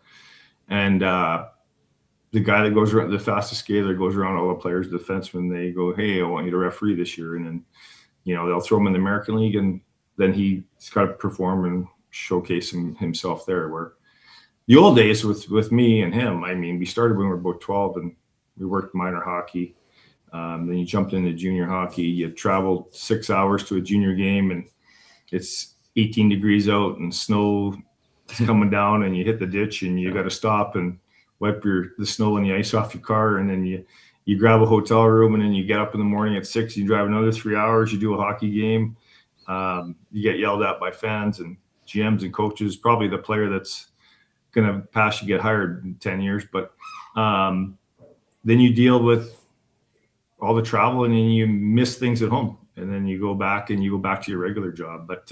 And the guy that goes around, the fastest skater goes around all the players, the defensemen, they go, "Hey, I want you to referee this year." And then, they'll throw him in the American League, and then he's got to perform and showcase himself there. Where the old days with me and him, I mean, we started when we were about 12 and we worked minor hockey. Then you jumped into junior hockey. You traveled 6 hours to a junior game and it's 18 degrees out and snow is coming down and you hit the ditch and you got to stop and wipe the snow and the ice off your car. And then you grab a hotel room and then you get up in the morning at 6, you drive another 3 hours, you do a hockey game. You get yelled at by fans and GMs and coaches, probably the player that's going to pass you get hired in 10 years. But then you deal with all the travel and then you miss things at home and then you go back to your regular job. But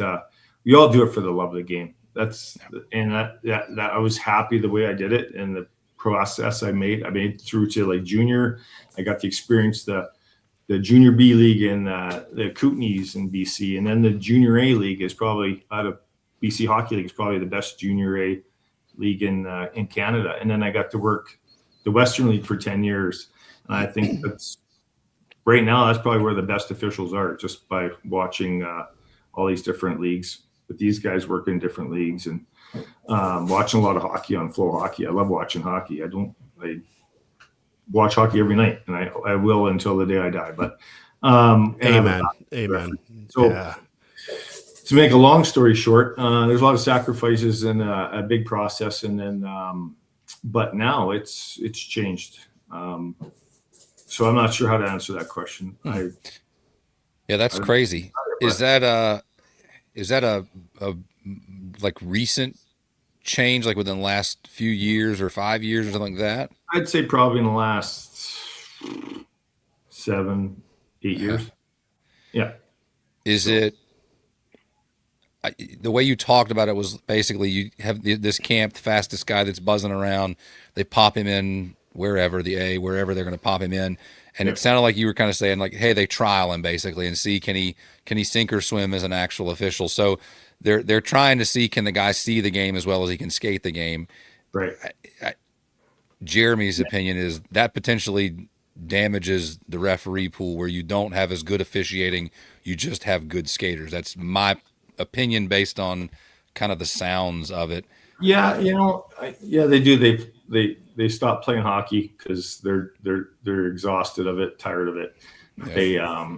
we all do it for the love of the game. That I was happy the way I did it and the process I made through to like junior. I got to experience the junior B league in the Kootenays in BC. And then the junior A league is probably out of BC Hockey League is probably the best junior A league in Canada. And then I got to work the Western League for 10 years. And I think that's probably where the best officials are, just by watching all these different leagues. But these guys work in different leagues and watching a lot of hockey on Flow Hockey. I love watching hockey. I watch hockey every night and I will until the day I die. But Amen. So to make a long story short, there's a lot of sacrifices and a big process, and then but now it's changed. So I'm not sure how to answer that question. That's crazy. Is that a like recent change, like within the last few years or 5 years or something like that? I'd say probably in the last 7-8 years. Yeah. Is it? The way you talked about it was basically you have this camp, the fastest guy that's buzzing around. They pop him in wherever they're going to pop him in, and it sounded like you were kind of saying like, hey, they trial him basically and see can he sink or swim as an actual official. So they're trying to see, can the guy see the game as well as he can skate the game. Right. Jeremy's opinion is that potentially damages the referee pool where you don't have as good officiating, you just have good skaters. That's my opinion based on kind of the sounds of it. Yeah, they do. They stop playing hockey because they're exhausted of it, tired of it. Yeah.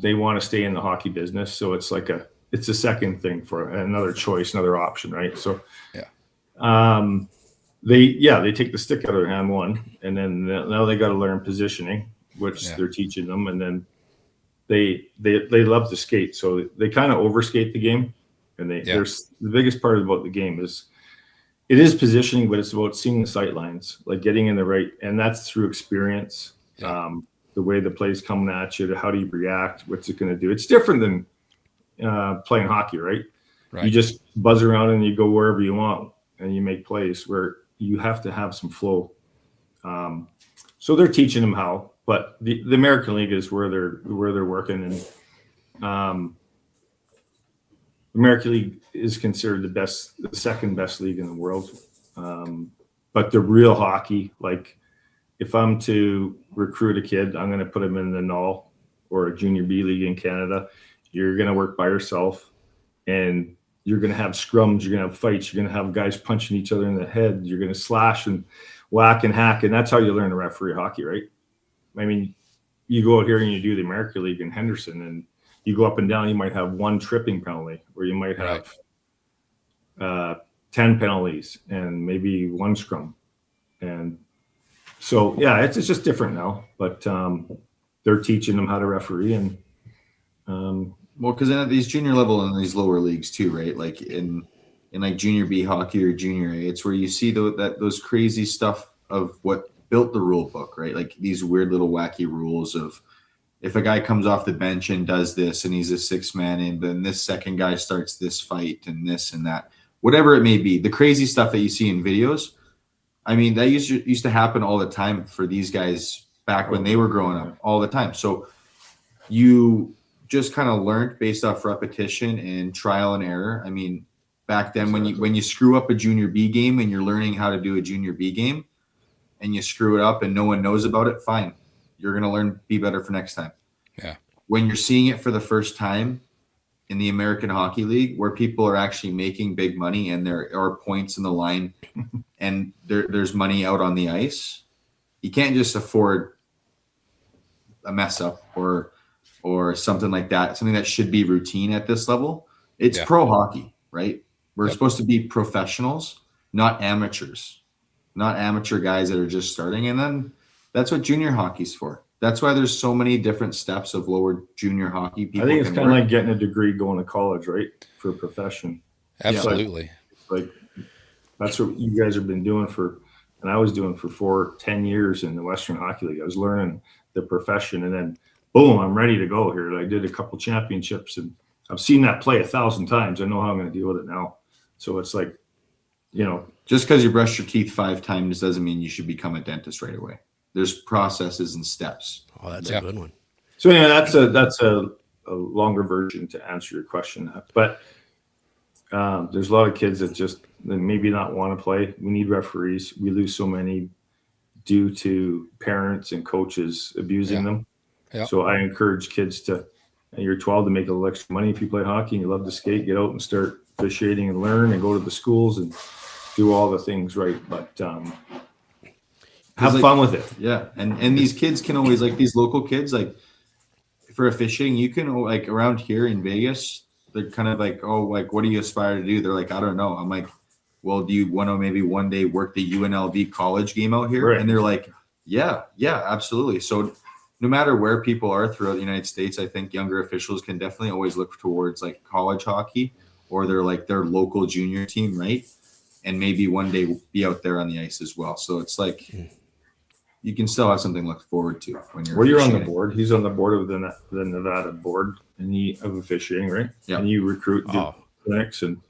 They want to stay in the hockey business, so it's like it's a second thing for another choice, another option, right? So yeah, they take the stick out of their hand one, and then now they got to learn positioning, which Yeah. they're teaching them, and then they love to skate, so they kind of overskate the game, and there's the biggest part about the game is it is positioning, but it's about seeing the sight lines, like getting in the right, and that's through experience. Yeah. The way the play's coming at you, how do you react? What's it going to do? It's different than playing hockey, right? Right. You just buzz around and you go wherever you want and you make plays, where you have to have some flow. So they're teaching them how, but the American League is where they're working, and American League is considered the second best league in the world. But the real hockey, like if I'm to recruit a kid, I'm going to put him in the Null or a junior B league in Canada. You're going to work by yourself, and you're going to have scrums. You're going to have fights. You're going to have guys punching each other in the head. You're going to slash and whack and hack, and that's how you learn to referee hockey, right? I mean, you go out here and you do the American League in Henderson, and you go up and down. You might have one tripping penalty, or you might have 10 penalties and maybe one scrum, and so yeah, it's just different now. But they're teaching them how to referee, and well, because at these junior level and these lower leagues too, right? Like in like junior B hockey or junior A, it's where you see those crazy stuff of what built the rule book, right? Like these weird little wacky rules of if a guy comes off the bench and does this and he's a 6-man and then this second guy starts this fight and this and that, whatever it may be, the crazy stuff that you see in videos. I mean, that used to happen all the time for these guys back when they were growing up, all the time. So you just kind of learned based off repetition and trial and error. I mean, back then when you screw up a junior B game and you're learning how to do a junior B game and you screw it up and no one knows about it, fine. You're going to learn, be better for next time. Yeah. When you're seeing it for the first time in the American Hockey League, where people are actually making big money and there are points in the line and there's money out on the ice, you can't just afford a mess up or something like that, something that should be routine at this level. It's pro hockey, right? We're supposed to be professionals, not amateurs, not amateur guys that are just starting. And then that's what junior hockey's for. That's why there's so many different steps of lower junior hockey. People I think it's kind of like getting a degree going to college, right? For a profession. Absolutely. Like that's what you guys have been doing and I was doing for 10 years in the Western Hockey League. I was learning the profession, and then boom, I'm ready to go here. I did a couple championships, and I've seen that play 1,000 times. I know how I'm going to deal with it now. So it's like, just because you brush your teeth 5 times doesn't mean you should become a dentist right away. There's processes and steps. Oh, that's a good one. So anyway, that's a longer version to answer your question. But there's a lot of kids that maybe not want to play. We need referees. We lose so many due to parents and coaches abusing them. Yeah. So I encourage kids you're 12 to make a little extra money if you play hockey and you love to skate, get out and start officiating and learn and go to the schools and do all the things right. But have fun with it. Yeah. And these kids can always, like these local kids, like for officiating, you can like around here in Vegas, they're kind of like, oh, like, what do you aspire to do? They're like, I don't know. I'm like, well, do you want to maybe one day work the UNLV college game out here? Right. And they're like, yeah, absolutely. So no matter where people are throughout the United States, I think younger officials can definitely always look towards like college hockey or their local junior team, right? And maybe one day be out there on the ice as well. So it's like you can still have something to look forward to when you're. Well, you're on the board. He's on the board of the Nevada board of officiating, right? Yeah. And you recruit clinics, and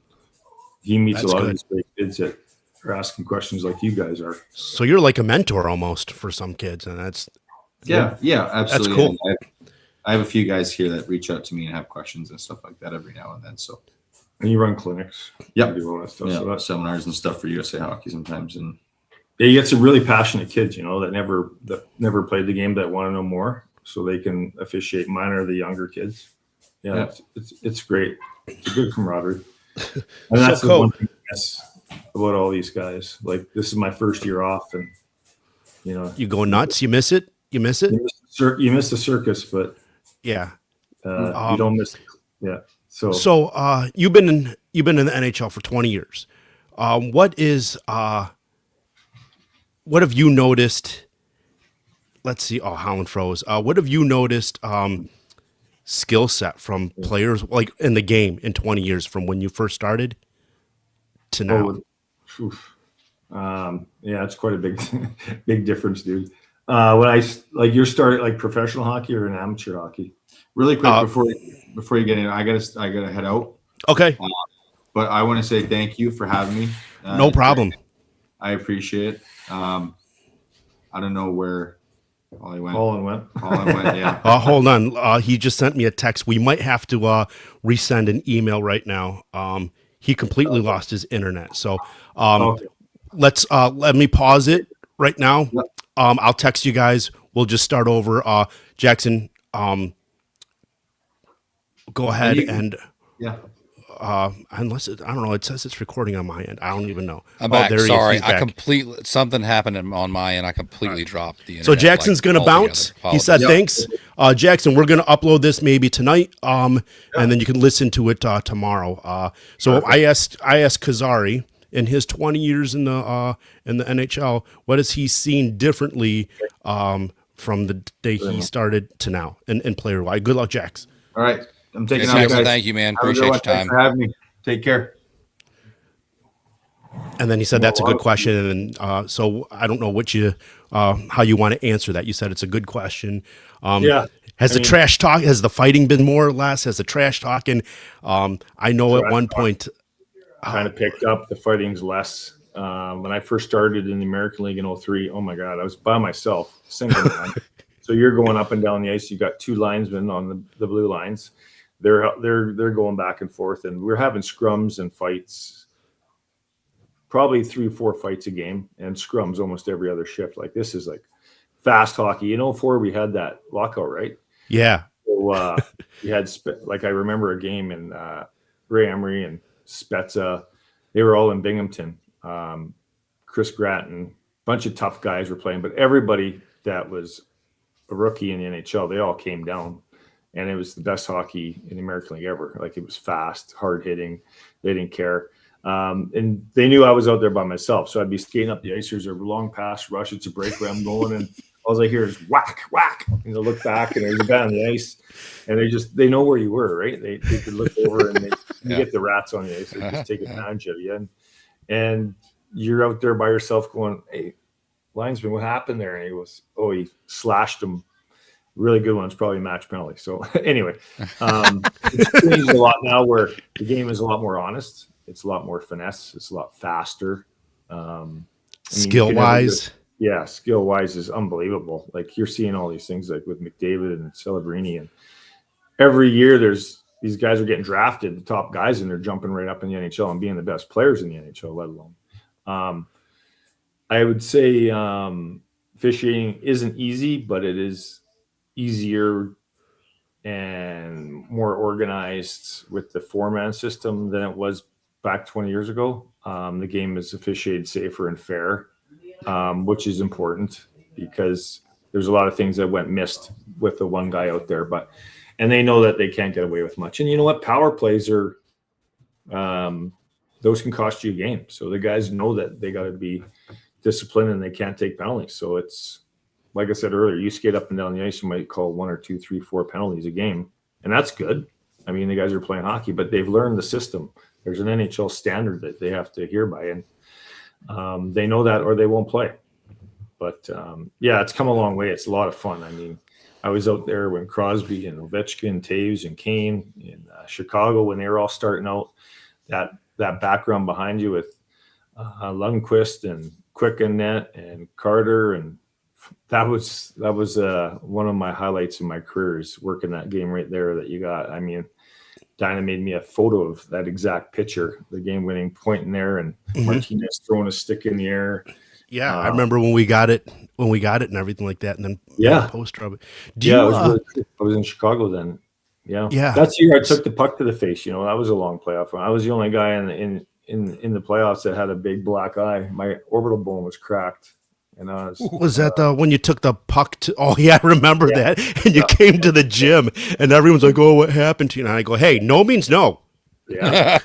he meets a lot of these great kids that are asking questions like you guys are. So you're like a mentor almost for some kids, and that's yeah, absolutely. That's cool. I have a few guys here that reach out to me and have questions and stuff like that every now and then. So. And you run clinics. Yeah. Do all that stuff. Yeah. So seminars and stuff for USA Hockey sometimes. And you get some really passionate kids, that never played the game that want to know more, so they can officiate minor, the younger kids. Yeah. It's great. It's a good camaraderie. And that's the one thing about all these guys. Like, this is my first year off, and you go nuts. You miss it. You miss it. You miss the circus, but yeah, you don't miss. Yeah. So you've been in the NHL for 20 years. What have you noticed? Let's see. Oh, Holland froze. What have you noticed skill set from players like in the game in 20 years from when you first started to now? Yeah, it's quite a big, big difference, dude. When I like you started like professional hockey or an amateur hockey? Really quick before you get in, I gotta head out. Okay. But I want to say thank you for having me. No problem. I appreciate it. I don't know where Ollie went. Holland went. Yeah. Hold on. He just sent me a text. We might have to resend an email right now. He completely lost his internet. So let me pause it right now. Yep. I'll text you guys. We'll just start over. Jackson, go ahead and yeah. Unless I don't know, it says it's recording on my end. I don't even know. I'm back. There he is. Sorry, He's back. Something happened on my end. I completely dropped the internet. So Jackson's gonna bounce. He said thanks. Jackson, we're gonna upload this maybe tonight. And then you can listen to it tomorrow. So I asked Kazari in his 20 years in the NHL, what has he seen differently from the day he started to now in player wise? Good luck, Jax. All right. I'm taking off, Jackson, guys. thank you, man. Appreciate your time. Thanks for having me. Take care. And then he said that's a good question, and so I don't know what how you want to answer that. You said it's a good question. Has the fighting been more or less? Has the trash talking? I know at one point kind of picked up. The fighting's less. When I first started in the American League in 2003, oh my God, I was by myself, single man. So you're going up and down the ice. You got two linesmen on the blue lines. They're going back and forth, and we're having scrums and fights, probably 3 or 4 fights a game, and scrums almost every other shift. Like this is like fast hockey. You know, before we had that lockout, right? Yeah. So you had like I remember a game in Ray Emery and Spezza. They were all in Binghamton. Chris Gratton, bunch of tough guys were playing, but everybody that was a rookie in the NHL, they all came down. And it was the best hockey in the American League ever. Like it was fast, hard hitting. They didn't care. And they knew I was out there by myself. So I'd be skating up the ice. There's a long pass rush. It's a break where I'm going. And all I hear is whack, whack. And I look back and there's a guy on the ice. And they know where you were, right? They could look over and you get the rats on the ice. They just take advantage of you. And you're out there by yourself going, hey, linesman, what happened there? And he goes, oh, he slashed him. Really good ones, probably match penalty. So anyway, it's changed a lot now where the game is a lot more honest. It's a lot more finesse. It's a lot faster. Skill wise. Yeah, skill wise is unbelievable. Like you're seeing all these things like with McDavid and Celebrini. And every year these guys are getting drafted, the top guys, and they're jumping right up in the NHL and being the best players in the NHL, let alone. I would say officiating isn't easy, but it is easier and more organized with the 4-man system than it was back 20 years ago. The game is officiated safer and fair, which is important because there's a lot of things that went missed with the one guy out there, and they know that they can't get away with much. And you know what? Power plays are, those can cost you a game. So the guys know that they got to be disciplined and they can't take penalties. So it's, like I said earlier, you skate up and down the ice, you might call 1 or 2, 3, 4 penalties a game. And that's good. I mean, the guys are playing hockey, but they've learned the system. There's an NHL standard that they have to adhere by. And they know that or they won't play. But, it's come a long way. It's a lot of fun. I mean, I was out there when Crosby and Ovechkin, Taves and Kane in Chicago when they were all starting out. That background behind you with Lundqvist and Quick-Net and Carter, and that was one of my highlights in my career is working that game right there that you got. I mean, Dinah made me a photo of that exact picture, the game-winning point in there, and Martinez throwing a stick in the air. Yeah, I remember when we got it and everything like that, and then poster of it. I was in Chicago then. Yeah. That's the year I took the puck to the face. You know, that was a long playoff run. I was the only guy in the playoffs that had a big black eye. My orbital bone was cracked, and I Was that the when you took the puck to? Oh yeah, I remember that. And you came to the gym, and everyone's like, "Oh, what happened to you?" And I go, "Hey, no means no." yeah.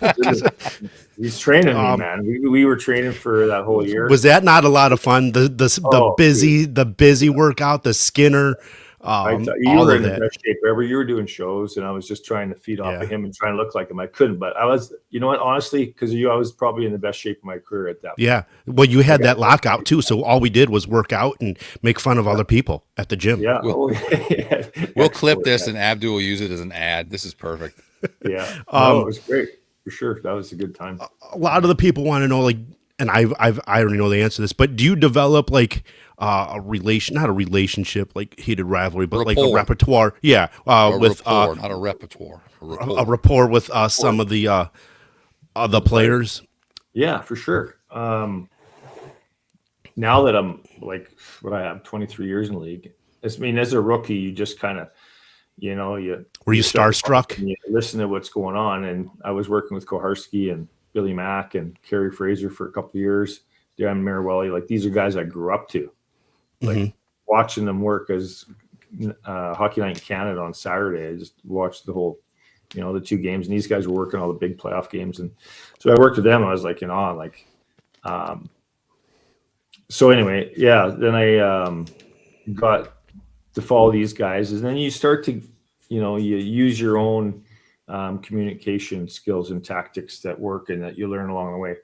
He's training me, man. We were training for that whole year. Was that not a lot of fun? Oh, dude. The busy workout, the Skinner, I thought you all were of in the that. best shape ever. You were doing shows, and I was just trying to feed off of Yeah, him and trying to look like him. I couldn't, but I was. You know what? Honestly, because of you, I was probably in the best shape of my career at that point. yeah. Well, you Like had that lockout too, so all we did was work out and make fun of other people at the gym. yeah. We'll Oh, yeah. we'll clip Excellent. this and Abdul will use it as an ad. This is perfect. Yeah. No, it was great for sure. That was a good time. A lot of the people want to know, like, and I already know the answer to this, but do you develop like a relation, not a relationship, like heated rivalry, but like a Rapport. repertoire? Yeah, A with rapport, not a repertoire. A rapport. a rapport with some of the players. Yeah, for sure. Now that I'm like what I have 23 years in the league, I mean, as a rookie, you just kind of, Were you shut your mouth starstruck? and you listen to what's going on. And I was working with Koharski and Billy Mack and Kerry Fraser for a couple of years. Dan Marawelli, like these are guys I grew up to, like watching them work as Hockey Night in Canada on Saturday. I just watched the whole, the 2 games, and these guys were working all the big playoff games. And so I worked with them. I was like, so anyway, yeah, then I got to follow these guys, and then you start to, you use your own communication skills and tactics that work and that you learn along the way.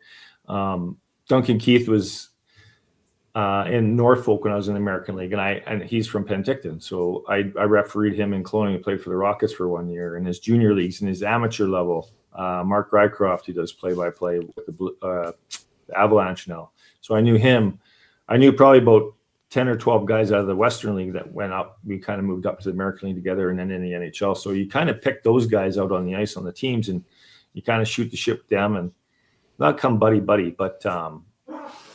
Duncan Keith was in Norfolk when I was in the American League, and he's from Penticton, so I refereed him in Kelowna. He played for the Rockets for 1 year in his junior leagues, in his amateur level. Mark Rycroft, he does play-by-play with the Avalanche now, so I knew him. I knew probably about 10 or 12 guys out of the Western League that went up. We kind of moved up to the American League together and then in the NHL. So you kind of pick those guys out on the ice on the teams, and you kind of shoot the ship with them and not come buddy, but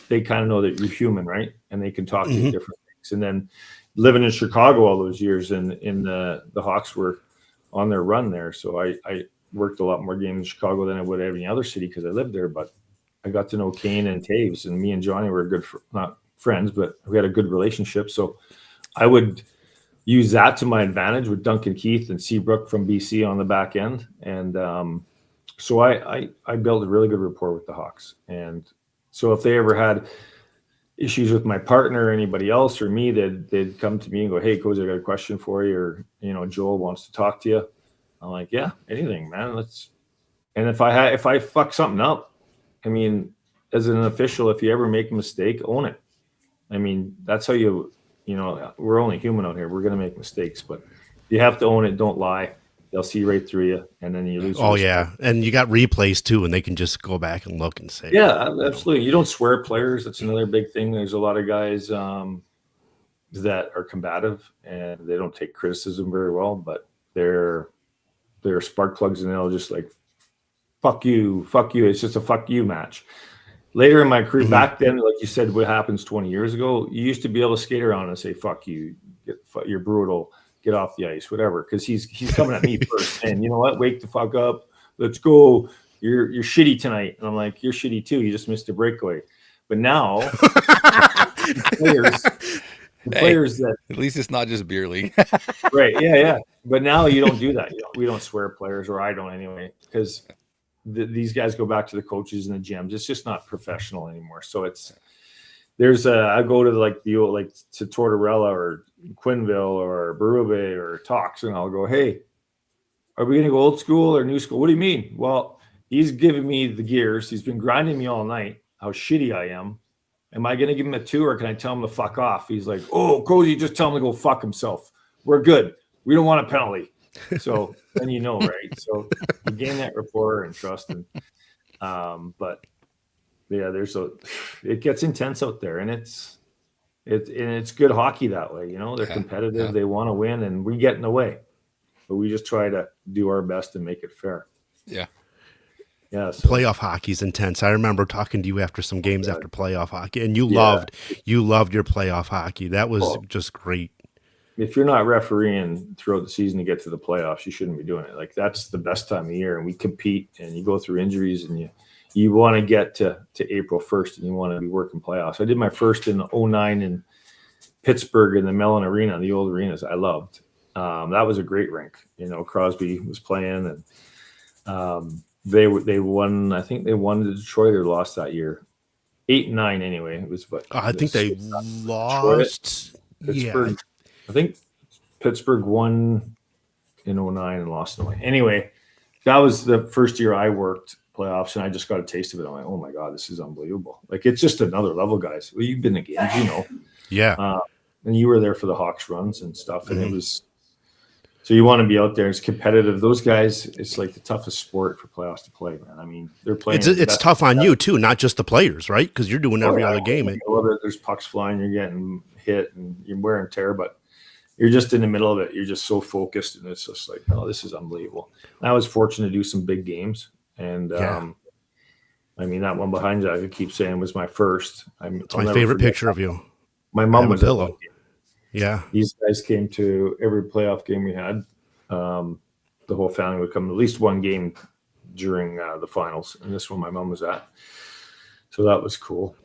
they kind of know that you're human, right? And they can talk to you different things. And then living in Chicago all those years, and in the Hawks were on their run there. So I worked a lot more games in Chicago than I would any other city because I lived there. But I got to know Kane and Taves, and me and Johnny were good not friends, but we had a good relationship. So I would use that to my advantage with Duncan Keith and Seabrook from BC on the back end. And so I built a really good rapport with the Hawks. And so if they ever had issues with my partner or anybody else or me, they'd come to me and go, "Hey, Cozy, I got a question for you," or Joel wants to talk to you. I'm like, "Yeah, anything, man. Let's." And if I fuck something up, I mean, as an official, if you ever make a mistake, own it. I mean, that's how we're only human out here. We're going to make mistakes, but you have to own it. Don't lie. They'll see right through you, and then you lose. Oh yeah, and you got replays too, and they can just go back and look and say, yeah, absolutely. You don't swear at players. That's another big thing. There's a lot of guys that are combative and they don't take criticism very well, but they're spark plugs, and they'll just like, fuck you. It's just a fuck you match. Later in my career, back then, like you said, what happens 20 years ago, you used to be able to skate around and say, fuck you, you're brutal, get off the ice, whatever, because he's coming at me first. And you know what? Wake the fuck up. Let's go. You're shitty tonight. And I'm like, you're shitty too. You just missed a breakaway. But now, players that at least it's not just beer league. right. Yeah. But now you don't do that. We don't swear at players, or I don't anyway, because these guys go back to the coaches and the gyms. It's just not professional anymore. So I go to to Tortorella or Quinville or Berube or Talks, and I'll go, "Hey, are we going to go old school or new school?" "What do you mean?" "Well, he's giving me the gears. He's been grinding me all night, how shitty I am. Am I going to give him a 2, or can I tell him to fuck off?" He's like, "Oh, Cozy, just tell him to go fuck himself. We're good. We don't want a penalty." So then right? So you gain that rapport and trust, and but yeah, it gets intense out there, and it's good hockey that way. They're competitive. They want to win, and we get in the way, but we just try to do our best to make it fair. Yeah. Yeah. So, playoff hockey's intense. I remember talking to you after some games after playoff hockey, and you loved your playoff hockey. That was just great. If you're not refereeing throughout the season to get to the playoffs, you shouldn't be doing it. Like, that's the best time of year, and we compete, and you go through injuries, and you want to get to April 1st and you want to be working playoffs. I did my first in 09 in Pittsburgh in the Mellon Arena, the old arenas I loved. That was a great rink. Crosby was playing, and they won. I think they won to Detroit or lost that year. 8-9 anyway. It was what I think they lost. Pittsburgh. Yeah, I think Pittsburgh won in 09 and lost in 09. Anyway, that was the first year I worked playoffs, and I just got a taste of it. I'm like, oh my God, this is unbelievable. Like, it's just another level, guys. Well, you've been to games, Yeah. And you were there for the Hawks runs and stuff. And it was, so you want to be out there. It's competitive. Those guys, it's like the toughest sport for playoffs to play, man. I mean, they're playing. It's tough on you too, not just the players, right? Because you're doing every other game. There's pucks flying, you're getting hit, and you're wear and tear, but you're just in the middle of it. You're just so focused, and it's just like, oh, this is unbelievable. I was fortunate to do some big games, and I mean, that one behind you, I could keep saying, was my first. It's my favorite picture of you. My mom was at that game. Yeah. These guys came to every playoff game we had. The whole family would come to at least one game during the finals, and this one my mom was at. So that was cool.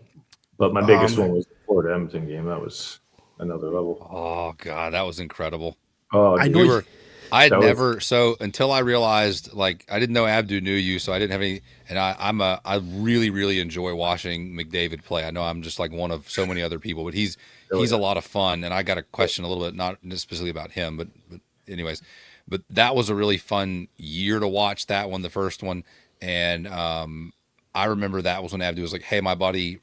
But my biggest one was the Florida Edmonton game. That was another level. Oh God, that was incredible. Oh, I know. So until I realized, like, I didn't know Abdu knew you, so I didn't have any. And I really, really enjoy watching McDavid play. I know I'm just like one of so many other people, but he's a lot of fun. And I got a question a little bit, not specifically about him, but anyways, but that was a really fun year to watch that one, the first one. And I remember that was when Abdu was like, "Hey, my buddy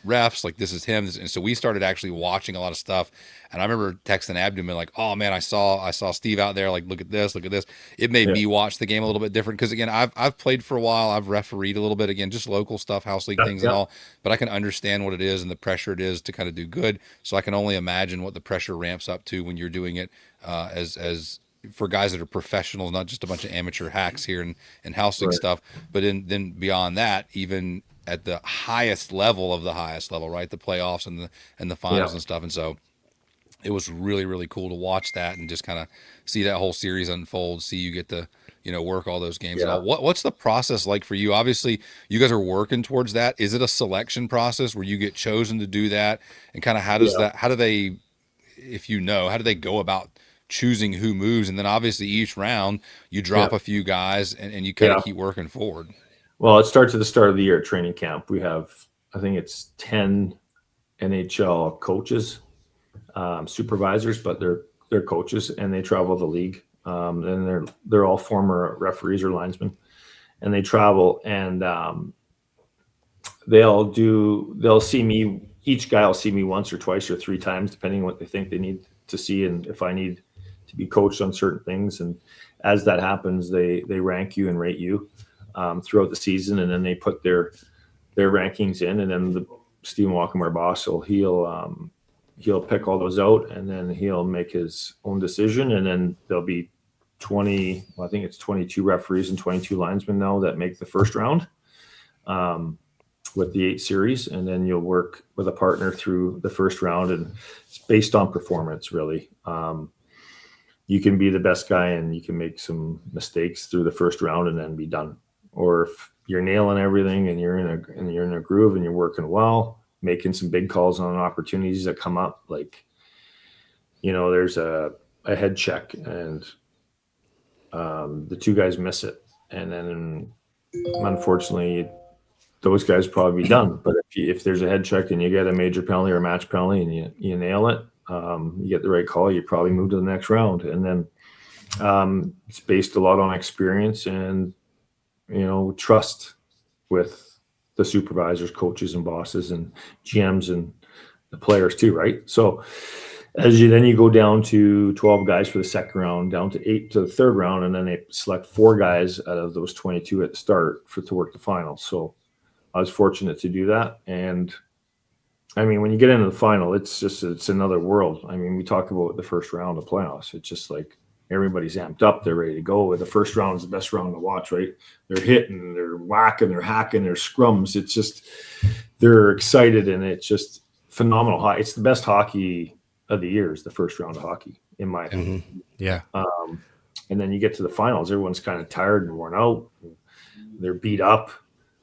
refs, like, this is him." And so we started actually watching a lot of stuff. And I remember texting Abdu and like, "Oh man, I saw Steve out there. Like, look at this. It made me watch the game a little bit different. Cause again, I've played for a while. I've refereed a little bit, again, just local stuff, house league things and all, but I can understand what it is and the pressure it is to kind of do good. So I can only imagine what the pressure ramps up to when you're doing it, as for guys that are professionals, not just a bunch of amateur hacks here and house league stuff, but then beyond that, even at the highest level of the highest level, right? The playoffs and the finals and stuff. And so it was really, really cool to watch that and just kind of see that whole series unfold, see you get to, work all those games and all. What's the process like for you? Obviously you guys are working towards that. Is it a selection process where you get chosen to do that? And kind of how do they, if how do they go about choosing who moves? And then obviously each round you drop a few guys and you kind of keep working forward. Well, it starts at the start of the year, training camp. We have, I think it's 10 NHL coaches, supervisors, but they're coaches, and they travel the league. And they're all former referees or linesmen, and they travel, and they'll see me. Each guy will see me once or twice or three times, depending on what they think they need to see, and if I need to be coached on certain things. And as that happens, they rank you and rate you throughout the season, and then they put their rankings in, and then Stephen Walkham, our boss, he'll pick all those out, and then he'll make his own decision, and then there'll be 20, I think it's 22 referees and 22 linesmen now that make the first round with the 8 series, and then you'll work with a partner through the first round, and it's based on performance, really. You can be the best guy and you can make some mistakes through the first round and then be done. Or if you're nailing everything and you're in a groove and you're working well, making some big calls on opportunities that come up, like, there's a head check and the 2 guys miss it, and then unfortunately those guys probably be done. But if there's a head check and you get a major penalty or a match penalty and you nail it, you get the right call, you probably move to the next round. And then it's based a lot on experience and trust with the supervisors, coaches, and bosses, and GMs, and the players too, right? So as you go down to 12 guys for the second round, down to 8 to the third round, and then they select 4 guys out of those 22 at the start to work the finals. So I was fortunate to do that. And I mean, when you get into the final, it's another world. I mean, we talk about the first round of playoffs. It's just like everybody's amped up. They're ready to go. The first round is the best round to watch, right? They're hitting, they're whacking, they're hacking, they're scrums. It's just, they're excited, and it's just phenomenal. It's the best hockey of the year, is the first round of hockey, in my opinion. Mm-hmm. Yeah. And then you get to the finals. Everyone's kind of tired and worn out. They're beat up.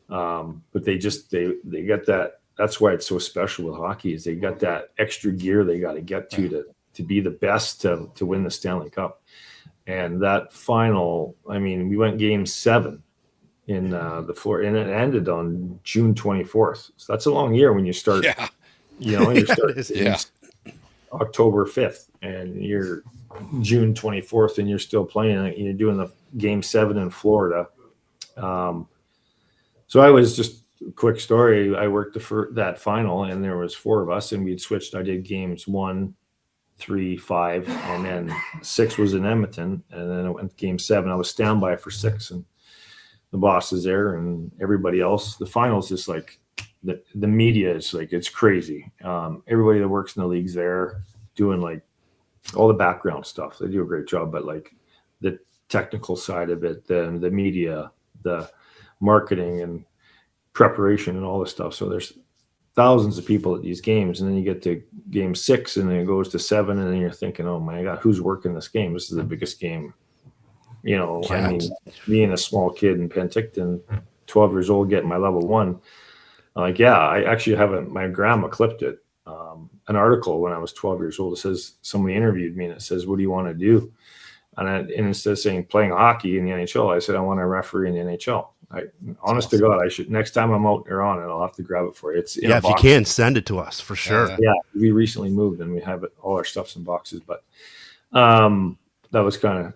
But they got that. That's why it's so special with hockey is they got that extra gear they got to get to be the best to win the Stanley Cup. And that final, I mean, we went game 7 in the floor, and it ended on June 24th. So that's a long year when you start. Yeah. You know, you start Yeah. October 5th, and you're June 24th, and you're still playing. And you're doing the game 7 in Florida. So I was just a quick story. I worked that final, and there was 4 of us, and we'd switched. I did games 1, 3, 5, and then 6 was in Edmonton, and then I went to game 7. I was standby for 6, and the boss is there, and everybody else. The finals is like the media is like it's crazy. Everybody that works in the league's there doing like all the background stuff. They do a great job, but like the technical side of it, the media, the marketing and preparation and all this stuff. So there's thousands of people at these games, and then you get to game 6 and then it goes to 7, and then you're thinking, oh my God, who's working this game? This is the biggest game. You know, I mean, being a small kid in Penticton, 12 years old, getting my level 1. Like, yeah, I actually have my grandma clipped it. An article when I was 12 years old. It says somebody interviewed me and it says, what do you want to do? And instead of saying playing hockey in the NHL, I said, I want to referee in the NHL. Honest to God, I should, next time I'm out there on it, I'll have to grab it for you. It's if you can, send it to us for sure. Yeah, we recently moved and we have it, all our stuff's in boxes, but that was kind of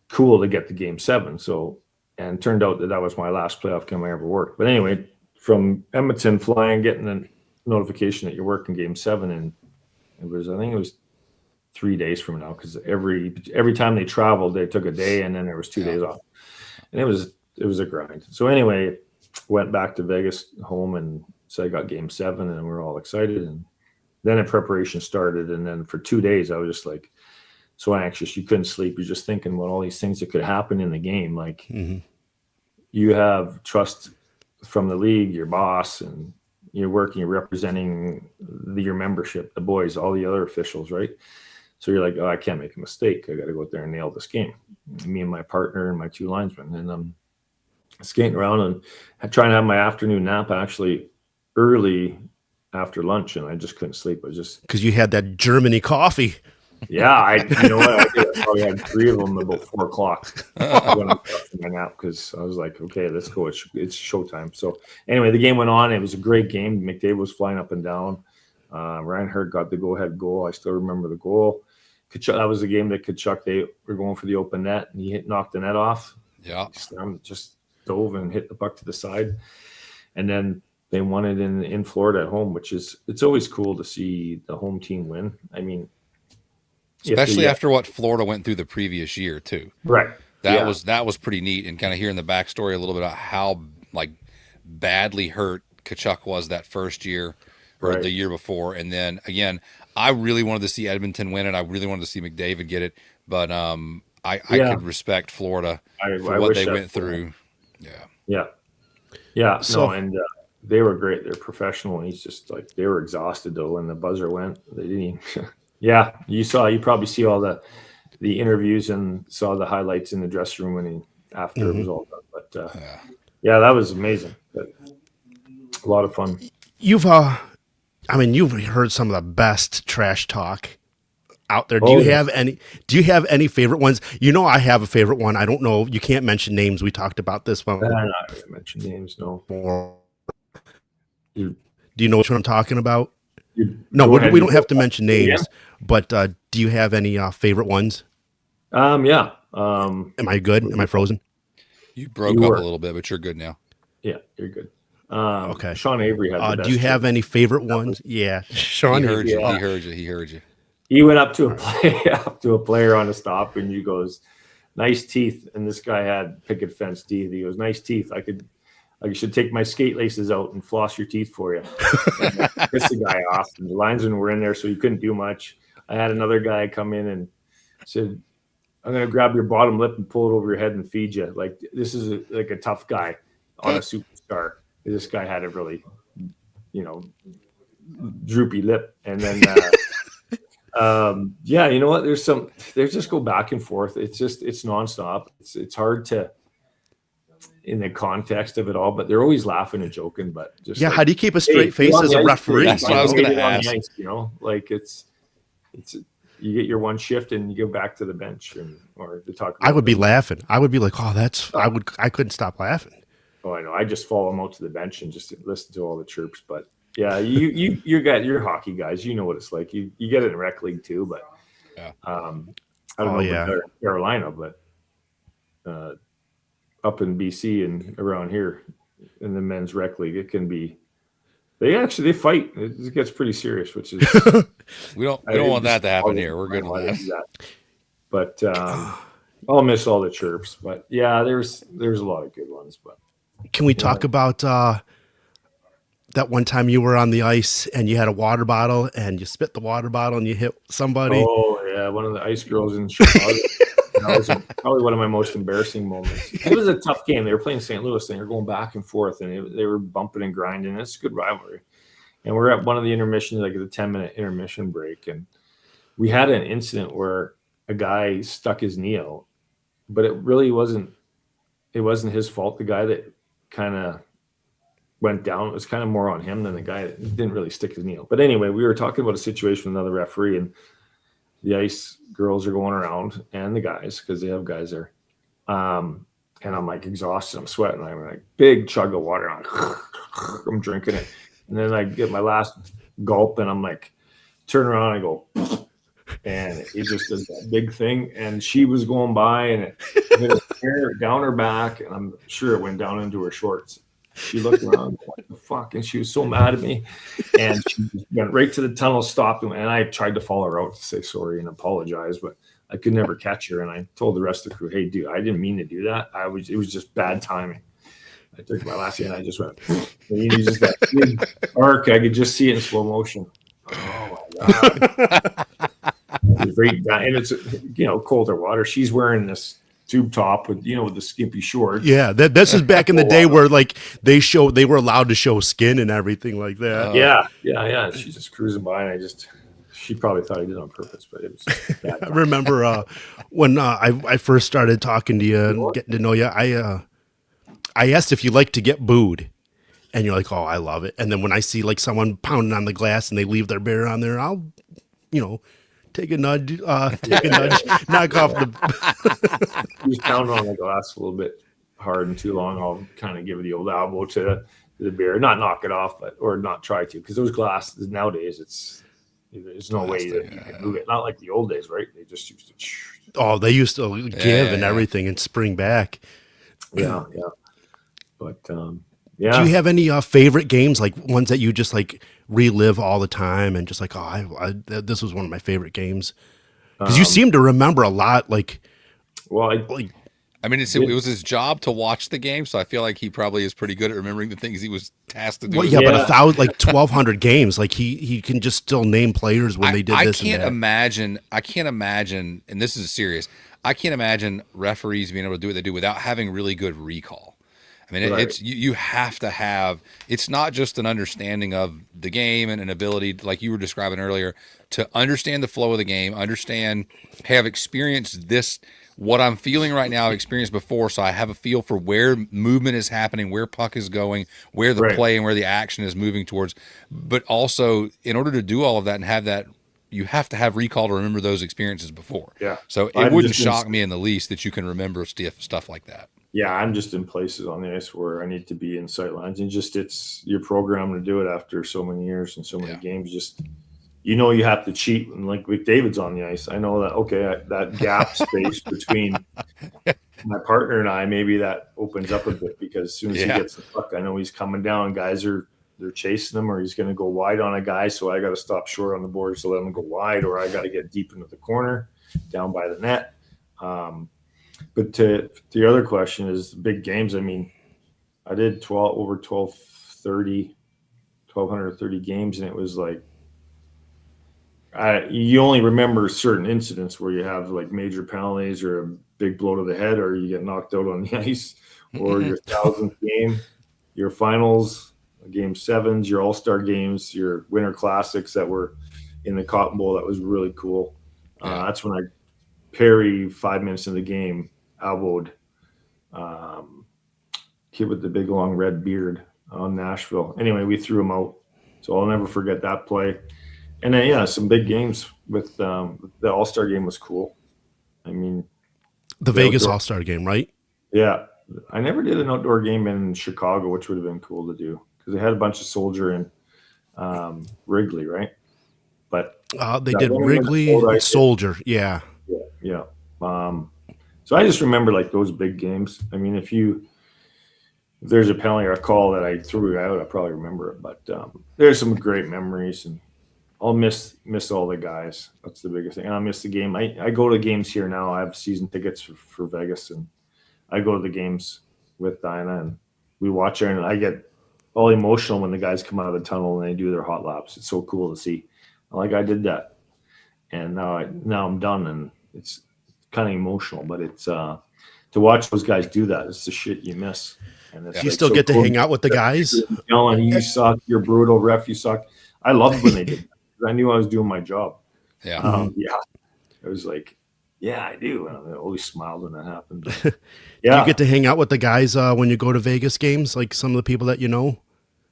cool to get to game 7. So, and turned out that was my last playoff game I ever worked. But anyway, from Edmonton flying, getting a notification that you're working game 7, and I think it was 3 days from now, because every time they traveled, they took a day, and then there was 2 days off, and it was a grind. So anyway, went back to Vegas home, and so I got game 7, and we were all excited, and then a preparation started, and then for 2 days I was just like so anxious, you couldn't sleep. You're just thinking about all these things that could happen in the game. Like you have trust from the league, your boss, and you're working, you're representing your membership, the boys, all the other officials, right? So you're like, oh, I can't make a mistake. I got to go out there and nail this game. Me and my partner and my 2 linesmen. And I'm skating around and trying to have my afternoon nap actually early after lunch, and I just couldn't sleep. I was just because you had that Germany coffee. Yeah, you know what? I probably had 3 of them about 4 o'clock when I got my nap, because I was like, okay, let's go. It's showtime. So anyway, the game went on. It was a great game. McDavid was flying up and down. Reinhardt got the go-ahead goal. I still remember the goal. Kachuk, that was the game that Kachuk, they were going for the open net, and he knocked the net off. Yeah. Just dove and hit the puck to the side. And then they won it in Florida at home, it's always cool to see the home team win. I mean, especially after what Florida went through the previous year too. Right. That was pretty neat, and kind of hearing the backstory a little bit about how like badly hurt Kachuk was that first year or the year before. And then again, I really wanted to see Edmonton win it. I really wanted to see McDavid get it, but I could respect Florida for what they went through. Yeah. So, and they were great. They're professional, and he's just like, they were exhausted though when the buzzer went. They didn't even Yeah, you probably see all the interviews and saw the highlights in the dressing room when after it was all done. But that was amazing. But a lot of fun. You've heard some of the best trash talk out there. Do you have any favorite ones? You know, I have a favorite one. I don't know. You can't mention names. We talked about this one. I'm not going to mention names. No. Do you know what I'm talking about? No, we don't have to mention names, but do you have any favorite ones? Yeah. Am I good? Am I frozen? You broke up a little bit, but you're good now. Yeah, you're good. Okay. Sean Avery had the best. Do you have any favorite ones? Yeah. Sean Avery. He heard you. He went up to a player on a stop, and he goes, nice teeth. And this guy had picket fence teeth. He goes, nice teeth. I should take my skate laces out and floss your teeth for you. Piss the guy off. And the linesmen were in there, so you couldn't do much. I had another guy come in and said, I'm going to grab your bottom lip and pull it over your head and feed you. Like, this is a tough guy on a superstar. This guy had a really, droopy lip. And then, you know what? They just go back and forth. It's nonstop. It's hard to, in the context of it all, but they're always laughing and joking. But just how do you keep a straight face as a referee? That's what I was going to ask. Ice, like it's you get your one shift and you go back to the bench or to talk. I would be laughing. I would be like, oh, I couldn't stop laughing. Oh, I know. I just follow them out to the bench and just listen to all the chirps. But yeah, you're hockey guys. You know what it's like. You get it in rec league too, but I don't know about Carolina, but up in BC and around here in the men's rec league, it can be. They fight. It gets pretty serious, which is we don't want that to happen here. We're good with that. But I'll miss all the chirps. But yeah, there's a lot of good ones. But can we talk about that one time you were on the ice and you had a water bottle and you spit the water bottle and you hit somebody? Oh yeah, one of the ice girls in Chicago. That was probably one of my most embarrassing moments. It was a tough game. They were playing St. Louis, and they were going back and forth, and they were bumping and grinding. It's a good rivalry. And we're at one of the intermissions, like the 10-minute intermission break, and we had an incident where a guy stuck his knee out, but it really wasn't. It wasn't his fault. The guy that kind of went down, it was kind of more on him than the guy that didn't really stick his knee out. But anyway, we were talking about a situation with another referee, and the ice girls are going around and the guys, because they have guys there. And I'm like exhausted. I'm sweating. I'm like big chug of water. I'm drinking it. And then I get my last gulp and I'm like, turn around and I go, and it just does that big thing. And she was going by and it hit her hair down her back. And I'm sure it went down into her shorts. She looked around, what the fuck? And she was so mad at me. And she went right to the tunnel, stopped. And I tried to follow her out to say sorry and apologize, but I could never catch her. And I told the rest of the crew, hey, dude, I didn't mean to do that. It was just bad timing. I took my last hit and I just went, and you just that big arc. I could just see it in slow motion. Oh my God. And it's, colder water. She's wearing this tube top with the skimpy shorts. Yeah, this is back in the day where like they were allowed to show skin and everything like that. Yeah. She's just cruising by and she probably thought I did it on purpose, but it was bad. I remember when I first started talking to you and getting to know you, I asked if you like to get booed. And you're like, oh, I love it. And then when I see like someone pounding on the glass and they leave their beer on there, I'll, take a nudge, knock off the. He was pounding on the glass a little bit hard and too long. I'll kind of give the old elbow to the beer, not knock it off, or not try to, because those glasses nowadays, there's no way that you can move it. Not like the old days, right? They just used to. Oh, they used to give and everything and spring back. Yeah. But Do you have any favorite games, like ones that you just like relive all the time and just like, this was one of my favorite games? Because you seem to remember a lot. Like, well, it was his job to watch the game, so I feel like he probably is pretty good at remembering the things he was tasked to do. Well, but 1,200 games, like he can just still name players when they did this. I can't imagine, and this is serious. I can't imagine referees being able to do what they do without having really good recall. I mean, it's you have to have. It's not just an understanding of the game and an ability, like you were describing earlier, to understand the flow of the game, have experienced this. What I'm feeling right now, I've experienced before, so I have a feel for where movement is happening, where puck is going, where the play and where the action is moving towards. But also, in order to do all of that and have that, you have to have recall to remember those experiences before. Yeah. So it wouldn't shock me in the least that you can remember stuff like that. Yeah, I'm just in places on the ice where I need to be in sight lines, and you're programmed to do it after so many years and so many games. Just you have to cheat, and like David's on the ice, I know that that gap space between my partner and I, maybe that opens up a bit, because as soon as he gets the puck, I know he's coming down. Guys they're chasing him, or he's going to go wide on a guy, so I got to stop short on the board to let him go wide, or I got to get deep into the corner, down by the net. But to the other question is big games. I mean, I did 1,230 games, and it was like you only remember certain incidents where you have like major penalties or a big blow to the head, or you get knocked out on the ice, or your 1,000th game, your finals, game sevens, your all-star games, your winter classics that were in the Cotton Bowl. That was really cool. That's when Perry, 5 minutes in the game, elbowed kid with the big long red beard on Nashville. Anyway, we threw him out, so I'll never forget that play. And then yeah, some big games with the All Star game was cool. I mean, The the Vegas outdoor, All Star game, right? yeah. I never did an outdoor game in Chicago, which would have been cool to do because they had a bunch of soldier in Wrigley, right? But They that did one in Wrigley Minnesota, I and did. Soldier. Yeah. Yeah, yeah. Um, so I just remember like those big games. I mean, if there's a penalty or a call that I threw out, I probably remember it. But there's some great memories, and I'll miss all the guys. That's the biggest thing. And I miss the game. I go to games here now. I have season tickets for Vegas, and I go to the games with Dinah, and we watch her, and I get all emotional when the guys come out of the tunnel and they do their hot laps. It's so cool to see. Like I did that, and now I'm done, and it's kind of emotional, but it's to watch those guys do that. It's the shit you miss, and it's Do you like still so get to cool. hang out with the guys? Yelling, you suck, you're brutal, ref, you suck. I loved when they did that because I knew I was doing my job. Yeah. Yeah, it was like, yeah, I do. And I always smiled when that happened. But, Do you get yeah, to hang out with the guys when you go to Vegas games, like some of the people that you know?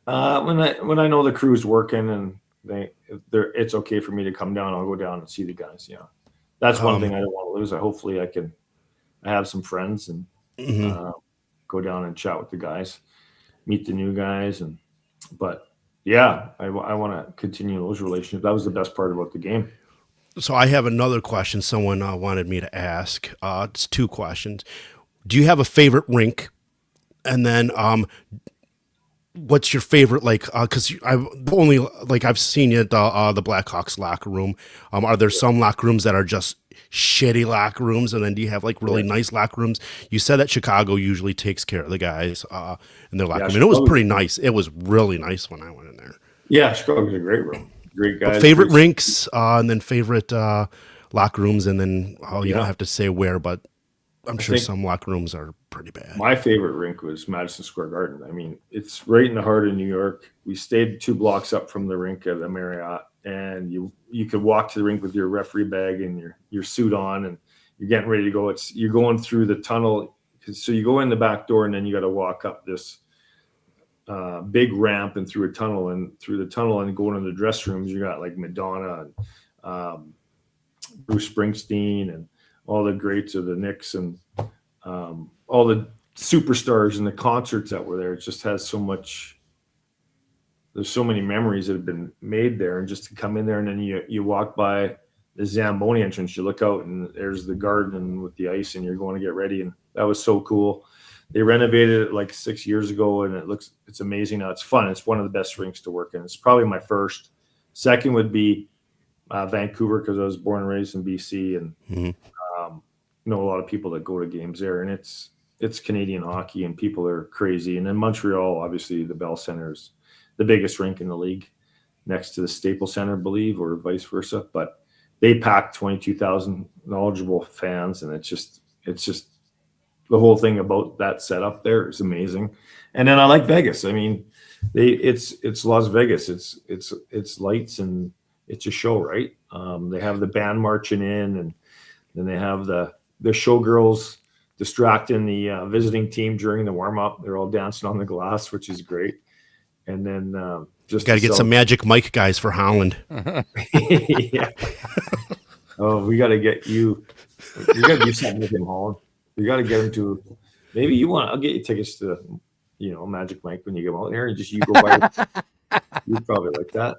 when I know the crew's working and it's okay for me to come down. I'll go down and see the guys. Yeah, that's one Um, thing I don't want to lose. Hopefully I have some friends and mhm. uh, go down and chat with the guys, meet the new guys, but yeah, I want to continue those relationships. That was the best part about the game. So I have another question someone wanted me to ask. It's two questions. Do you have a favorite rink? And then what's your favorite like because I've only like I've seen you at the Blackhawks locker room. Are there some locker rooms that are just shitty locker rooms, and then do you have like Yeah, really nice locker rooms? You said that Chicago usually takes care of the guys in their yeah, locker room, and it was Chicago's pretty nice. It was really nice when I went in there. yeah, Chicago's a great room, great But guys, favorite great. rinks, and then favorite locker rooms, and then you don't Yeah, have to say where, but I'm I sure think some locker rooms are pretty bad. my favorite rink was Madison Square Garden. I mean, it's right in the heart of New York. We stayed 2 blocks up from the rink at the Marriott, and you could walk to the rink with your referee bag and your suit on, and you're getting ready to go. You're going through the tunnel, so you go in the back door, and then you got to walk up this big ramp and through a tunnel, and through the tunnel and going into the dress rooms. You got like Madonna and Bruce Springsteen and all the greats of the Knicks and all the superstars and the concerts that were there. It just has so much. There's so many memories that have been made there, and just to come in there and then you walk by the Zamboni entrance, you look out and there's the garden with the ice, and you're going to get ready, and that was so cool. They renovated it like 6 years ago, and it's amazing now. It's fun. It's one of the best rinks to work in. It's probably my first. Second would be Vancouver because I was born and raised in BC, and Mhm. know a lot of people that go to games there, and it's Canadian hockey, and people are crazy. And then Montreal, obviously, the Bell Center is the biggest rink in the league, next to the Staples Center, I believe, or vice versa. But they pack 22,000 knowledgeable fans, and it's just the whole thing about that setup there is amazing. And then I like Vegas. I mean, it's Las Vegas. It's lights and it's a show, right? They have the band marching in, and then they have the showgirls distracting the visiting team during the warm up. They're all dancing on the glass, which is great. And then just Got to to get some sell, Magic Mike guys for Holland. yeah. Oh, we got to get you. We got to do something with him, Holland. We got to get him to. Maybe you want. I'll get you tickets to, Magic Mike when you come out here, and just you go by. You probably like that.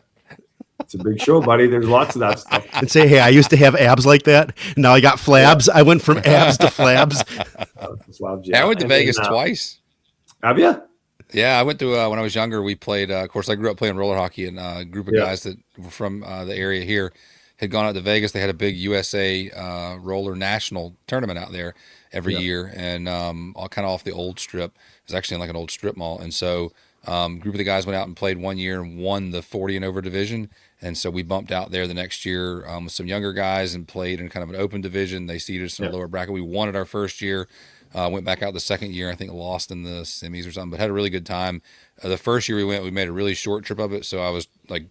It's a big show, buddy. There's lots of that stuff. And say, hey, I used to have abs like that. Now I got Yeah, flabs. I went from abs to flabs. slabs, Yeah, I yeah. went to And then Vegas twice. have you? Yeah, I went to when I was younger. We played. Of course, I grew up playing roller hockey, and a group of Yeah, guys that were from the area here had gone out to Vegas. They had a big USA roller national tournament out there every yeah, year, and all kind of off the old strip. It was actually in like an old strip mall, and so a group of the guys went out and played one year and won the 40 and over division. And so we bumped out there the next year with some younger guys and played in kind of an open division. They seeded us in a yeah, lower bracket. We won it our first year. Went back out the second year. I think lost in the semis or something, but had a really good time. The first year we went, we made a really short trip of it. So I was like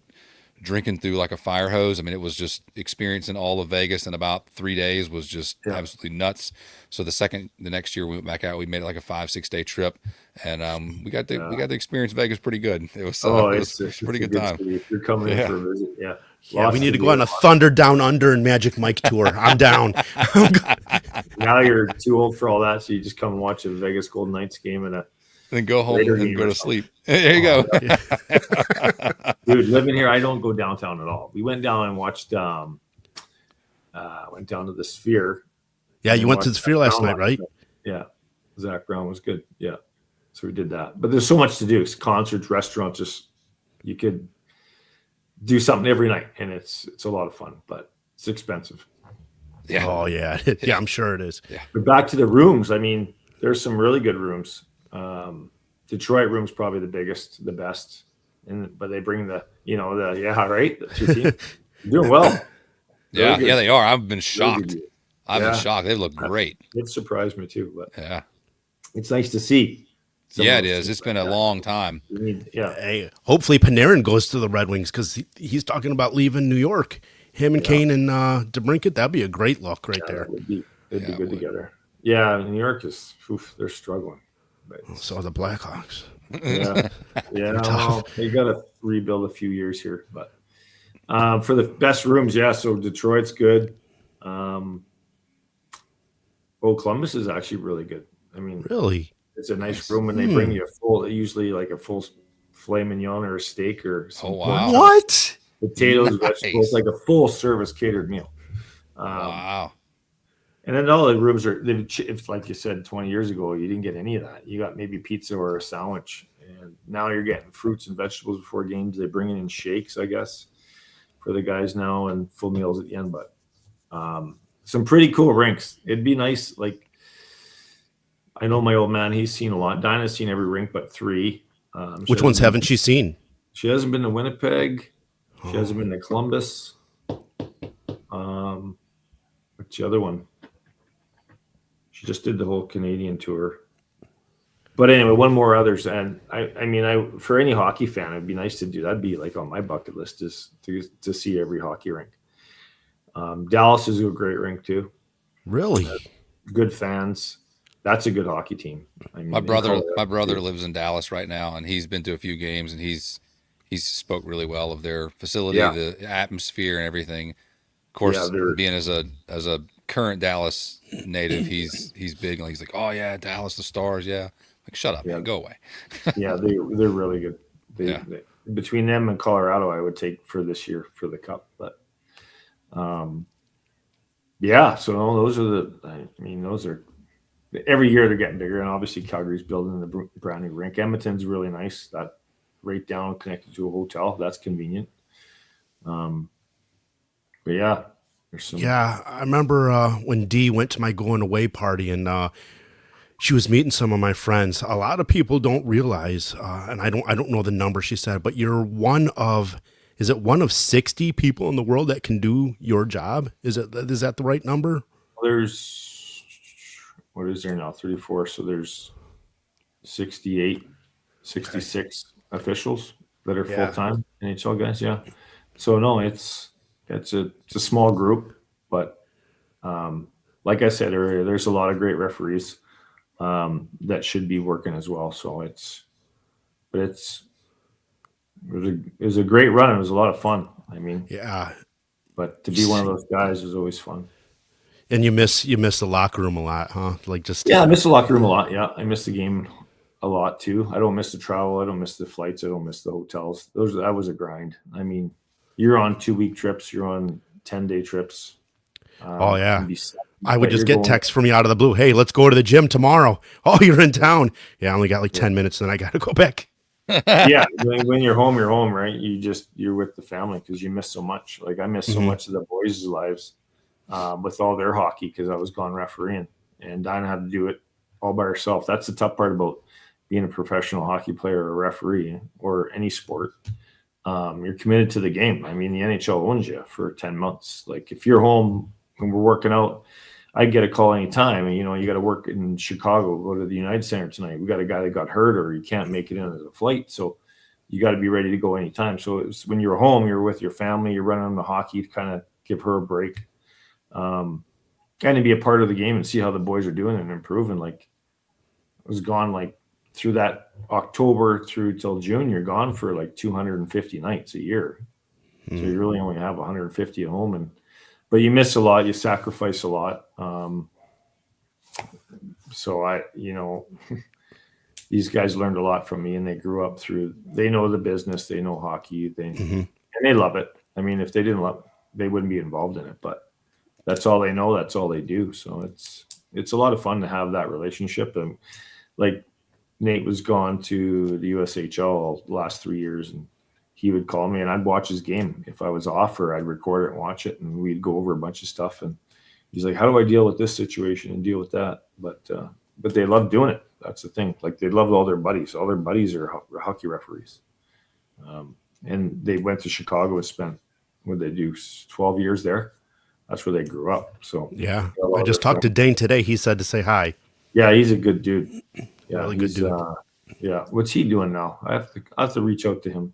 drinking through like a fire hose. I mean, it was just experiencing all of Vegas in about 3 days was just absolutely nuts. So the next year we went back out, we made it like a 5-6 day trip, and we got to experience Vegas pretty good. It was it's a pretty good time. City. If you're coming in for a visit, Yeah, we need to go on a Thunder Down Under and Magic Mike tour. I'm down. Now you're too old for all that, so you just come and watch a Vegas Golden Knights game and then go home and go to sleep. There you go. Dude, living here, I don't go downtown at all. We went down and watched went down to the Sphere. Yeah, you went to the Sphere last night, right? Yeah. Zach Brown was good. Yeah. So we did that. But there's so much to do. It's concerts, restaurants, just you could do something every night, and it's a lot of fun, but it's expensive. Yeah. Oh yeah. Yeah, I'm sure it is. Yeah. But back to the rooms. I mean, there's some really good rooms. Detroit room's probably the biggest, the best. But they bring right? That's your team. You're doing well. Yeah, they are. I've been shocked. I've been shocked. They look great. It surprised me too, but yeah, it's nice to see. Yeah, it is. It's been a long time. Hey, hopefully Panarin goes to the Red Wings because he's talking about leaving New York. Him and Kane and DeBrincat, that'd be a great look right there. They'd be good together. Yeah, New York is, they're struggling. But so are the Blackhawks. Yeah. Well, they got to rebuild a few years here, but for the best rooms, so Detroit's good. Columbus is actually really good. I mean, really, it's a nice room, and they bring you usually like a full filet mignon or a steak or something. What? Potatoes, vegetables, like a full service catered meal. Wow. And then all the rooms if like you said, 20 years ago, you didn't get any of that. You got maybe pizza or a sandwich. And now you're getting fruits and vegetables before games. They bring in shakes, I guess, for the guys now, and full meals at the end. But some pretty cool rinks. It'd be nice. Like, I know my old man, he's seen a lot. Dinah's seen every rink but 3. Which ones haven't she seen? She hasn't been to Winnipeg. She hasn't been to Columbus. What's the other one? She just did the whole Canadian tour. But anyway, one more others. And I mean, for any hockey fan, it'd be nice to do. That'd be like on my bucket list, is to see every hockey rink. Dallas is a great rink too. Really? Good fans. That's a good hockey team. I mean, my brother lives in Dallas right now, and he's been to a few games, and he's spoke really well of their facility, the atmosphere, and everything. Of course, being as a current Dallas native, he's big, and he's like, oh yeah, Dallas, the Stars, yeah. Like, shut up, man, go away. Yeah, they're really good. They, between them and Colorado, I would take for this year for the Cup. But so those are every year they're getting bigger, and obviously Calgary's building the brand new rink. Edmonton's really nice. That right down connected to a hotel. That's convenient. But yeah, there's some. Yeah, I remember when Dee went to my going away party, and she was meeting some of my friends. A lot of people don't realize, and I don't know the number she said, but you're one of 60 people in the world that can do your job? Is that the right number? There's, what is there now? 34. So there's 68, 66 officials that are full-time NHL guys. Yeah. So no, it's a small group, but like I said earlier, there's a lot of great referees that should be working as well. So it was a great run. It was a lot of fun. I mean, but to be one of those guys is always fun. And you miss the locker room a lot, huh? Like I miss the locker room a lot. Yeah, I miss the game a lot too. I don't miss the travel. I don't miss the flights. I don't miss the hotels. That was a grind. I mean, you're on 2-week trips. You're on 10-day trips. Oh yeah. I would just get texts from you out of the blue. Hey, let's go to the gym tomorrow. Oh, you're in town. Yeah, I only got like 10 minutes, and then I got to go back. Yeah, when you're home, right? You're with the family because you miss so much. Like I miss so much of the boys' lives with all their hockey because I was gone refereeing, and Dinah had to do it all by herself. That's the tough part about being a professional hockey player or a referee or any sport. You're committed to the game. I mean, the NHL owns you for 10 months. Like if you're home and we're working out, I get a call anytime. And, you got to work in Chicago, go to the United Center tonight. We got a guy that got hurt or he can't make it into the flight. So you got to be ready to go anytime. So it was, when you're home, you're with your family, you're running on the hockey to kind of give her a break, and to be a part of the game and see how the boys are doing and improving. Like, I was gone like through that October through till June. You're gone for like 250 nights a year, so you really only have 150 at home, but you miss a lot, you sacrifice a lot. So these guys learned a lot from me, and they grew up they know the business, they know hockey, and they love it. I mean, if they didn't love it, they wouldn't be involved in it, but that's all they know, that's all they do. So it's a lot of fun to have that relationship. And like, Nate was gone to the USHL the last 3 years, and he would call me and I'd watch his game. If I was off, or I'd record it and watch it, and we'd go over a bunch of stuff. And he's like, how do I deal with this situation and deal with that? But they love doing it. That's the thing. Like, they love all their buddies. All their buddies are hockey referees. And they went to Chicago and spent, what did they do, 12 years there? That's where they grew up. So yeah, I just talked to Dane today. He said to say hi. Yeah, he's a good dude. Yeah, really good dude. Yeah, what's he doing now? I have to reach out to him.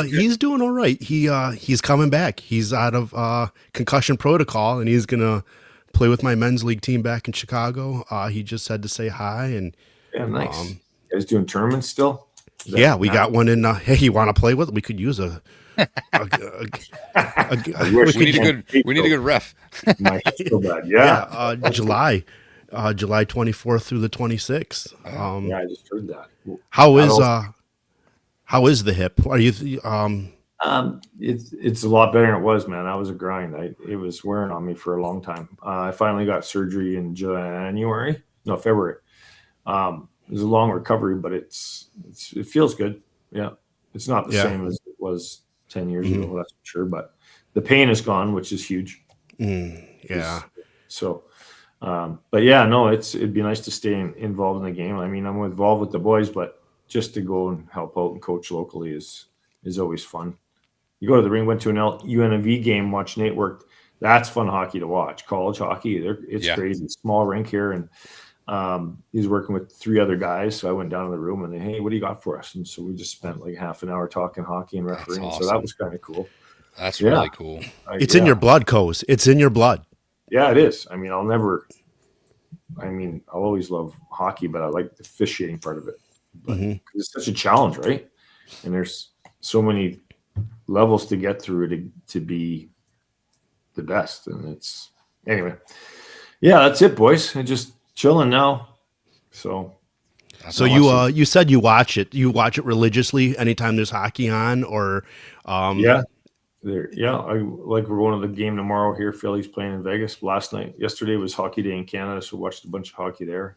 He's doing all right. He's coming back. He's out of concussion protocol, and he's gonna play with my men's league team back in Chicago. He just said to say hi, and yeah, nice. You guys doing tournaments still? Yeah, we got one in. Hey, you want to play with? We could use we need a good ref. My so bad. Yeah, July 24th through the 26th. Yeah, I just heard that. How is the hip? Are you it's a lot better than it was, man. That was a grind. It was wearing on me for a long time. I finally got surgery in February. It was a long recovery, but it feels good. Yeah, it's not the same as it was 10 years ago, that's for sure. But the pain is gone, which is huge. Yeah. So, but yeah, no, it'd be nice to stay involved in the game. I mean, I'm involved with the boys, but just to go and help out and coach locally is always fun. You go to the ring, went to an UNLV game, watch Nate work. That's fun hockey to watch. College hockey, it's crazy. Small rink here, and he's working with 3 other guys. So I went down to the room and hey, what do you got for us? And so we just spent like half an hour talking hockey and refereeing. Awesome. So that was kind of cool. That's really cool. It's in your blood, Coase. It's in your blood. Yeah, it is. I mean, I'll always love hockey, but I like the officiating part of it. But it's such a challenge, right? And there's so many levels to get through to be the best. And anyway. Yeah, that's it, boys. I'm just chilling now. So awesome. You said you watch it. You watch it religiously anytime there's hockey on, or yeah. We're going to the game tomorrow here. Philly's playing in Vegas. Yesterday was hockey day in Canada, so watched a bunch of hockey there.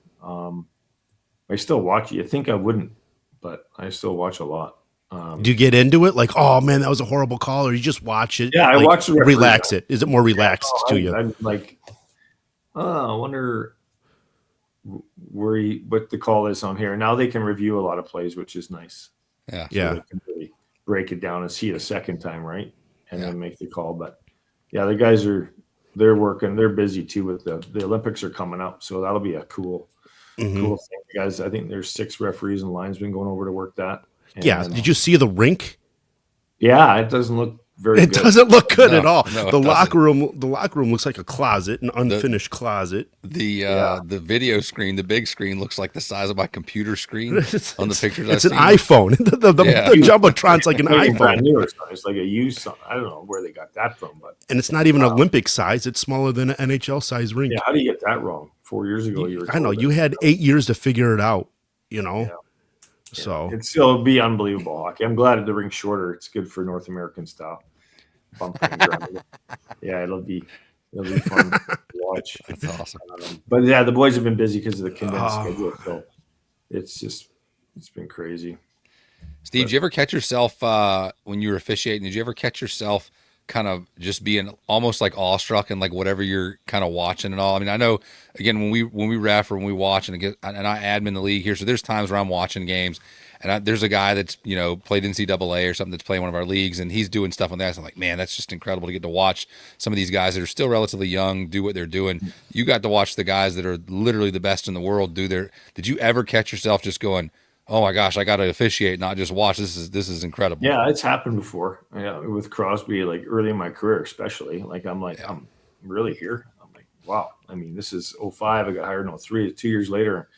I still watch it. You think I wouldn't, but I still watch a lot. Do you get into it? Like, oh man, that was a horrible call, or you just watch it? Yeah, I watch the referee. Relax it. Is it more relaxed to you? I'm like, I wonder what the call is on here. Now they can review a lot of plays, which is nice. Yeah, so they can really break it down and see it a second time, right? And then make the call. But yeah, the guys they're working. They're busy too with the Olympics are coming up, so that'll be a cool thing, guys. I think there's 6 referees and linesmen going over to work that. And, did you see the rink? Yeah, it doesn't look very good. It doesn't look good at all. No, the locker room looks like a closet, an unfinished closet. The video screen, the big screen, looks like the size of my computer screen on the pictures. It's an iPhone. the Jumbotron's like an iPhone. It's like a used. I don't know where they got that from, and it's not even Olympic size. It's smaller than an NHL size rink. Yeah, how do you get that wrong? 4 years ago, I know you had 8 years to figure it out. So it'd still be unbelievable hockey. I'm glad the rink's shorter. It's good for North American style. Yeah, it'll be fun to watch. That's awesome. But yeah, the boys have been busy because of the condensed schedule. So it's been crazy. Steve, did you ever catch yourself when you were officiating? Did you ever catch yourself kind of just being almost like awestruck and like whatever you're kind of watching and all? I mean, I know again when we ref or when we watch and I admin the league here, so there's times where I'm watching games and there's a guy that's played NCAA or something that's playing one of our leagues and he's doing stuff on that. So I'm like, man, that's just incredible to get to watch some of these guys that are still relatively young do what they're doing. You got to watch the guys that are literally the best in the world do their. Did you ever catch yourself just going, oh my gosh, I got to officiate, not just watch. This is incredible. Yeah, it's happened before. Yeah, with Crosby, like early in my career, especially. Like I'm really here. I'm like, wow. I mean, this is '05. I got hired in '03. 2 years later,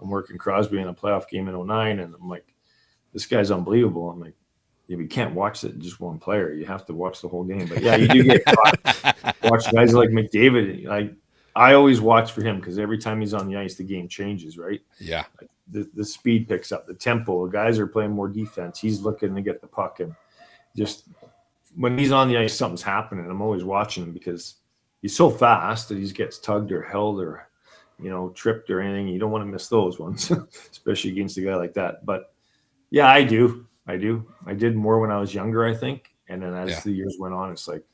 I'm working Crosby in a playoff game in '09, and I'm like, this guy's unbelievable. I'm like, yeah, but you can't watch it just one player. You have to watch the whole game. But yeah, you do get watch guys like McDavid. I always watch for him because every time he's on the ice, the game changes, right? Yeah. Like the speed picks up, the tempo. The guys are playing more defense. He's looking to get the puck, and just when he's on the ice, something's happening. I'm always watching him because he's so fast that he gets tugged or held or tripped or anything. You don't want to miss those ones, especially against a guy like that. But yeah, I do. I did more when I was younger, I think. And then as the years went on, it's like,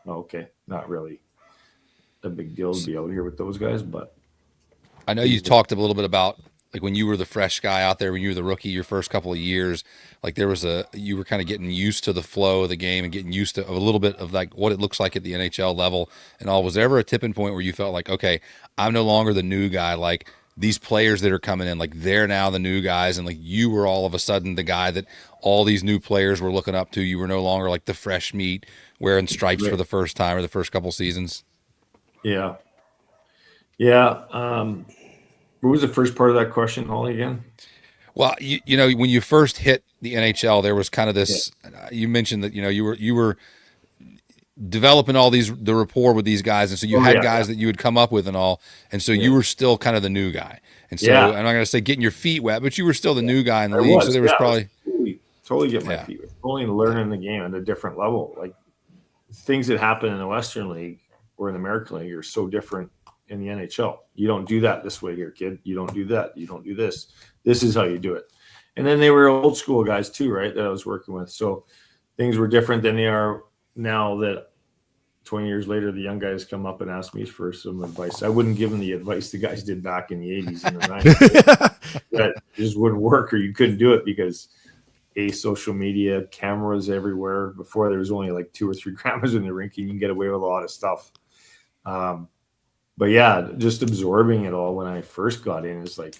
oh, okay, not really a big deal to be out here with those guys. But I know you talked a little bit about like when you were the fresh guy out there, when you were the rookie, your first couple of years, like you were kind of getting used to the flow of the game and getting used to a little bit of like what it looks like at the NHL level and all. Was there ever a tipping point where you felt like, okay, I'm no longer the new guy, like these players that are coming in, like they're now the new guys, and like you were all of a sudden the guy that all these new players were looking up to. You were no longer like the fresh meat wearing stripes for the first time or the first couple seasons. Yeah. What was the first part of that question, Holly, again? Well, you know, when you first hit the NHL, there was kind of this. You mentioned that you were developing all the rapport with these guys, and so you had guys that you would come up with and all, and so you were still kind of the new guy. And so I'm not going to say getting your feet wet, but you were still the new guy in the league. So there was probably totally get my feet wet. Totally learning the game at a different level. Like things that happen in the Western League or in the American League are so different in the NHL. You don't do that this way here, kid. You don't do that. You don't do this. This is how you do it. And then they were old school guys too, right? That I was working with. So things were different than they are now that 20 years later, the young guys come up and ask me for some advice. I wouldn't give them the advice the guys did back in the 80s and the 90s. That just wouldn't work, or you couldn't do it because social media, cameras everywhere. Before there was only like 2 or 3 cameras in the rink, and you can get away with a lot of stuff. But yeah, just absorbing it all when I first got in is like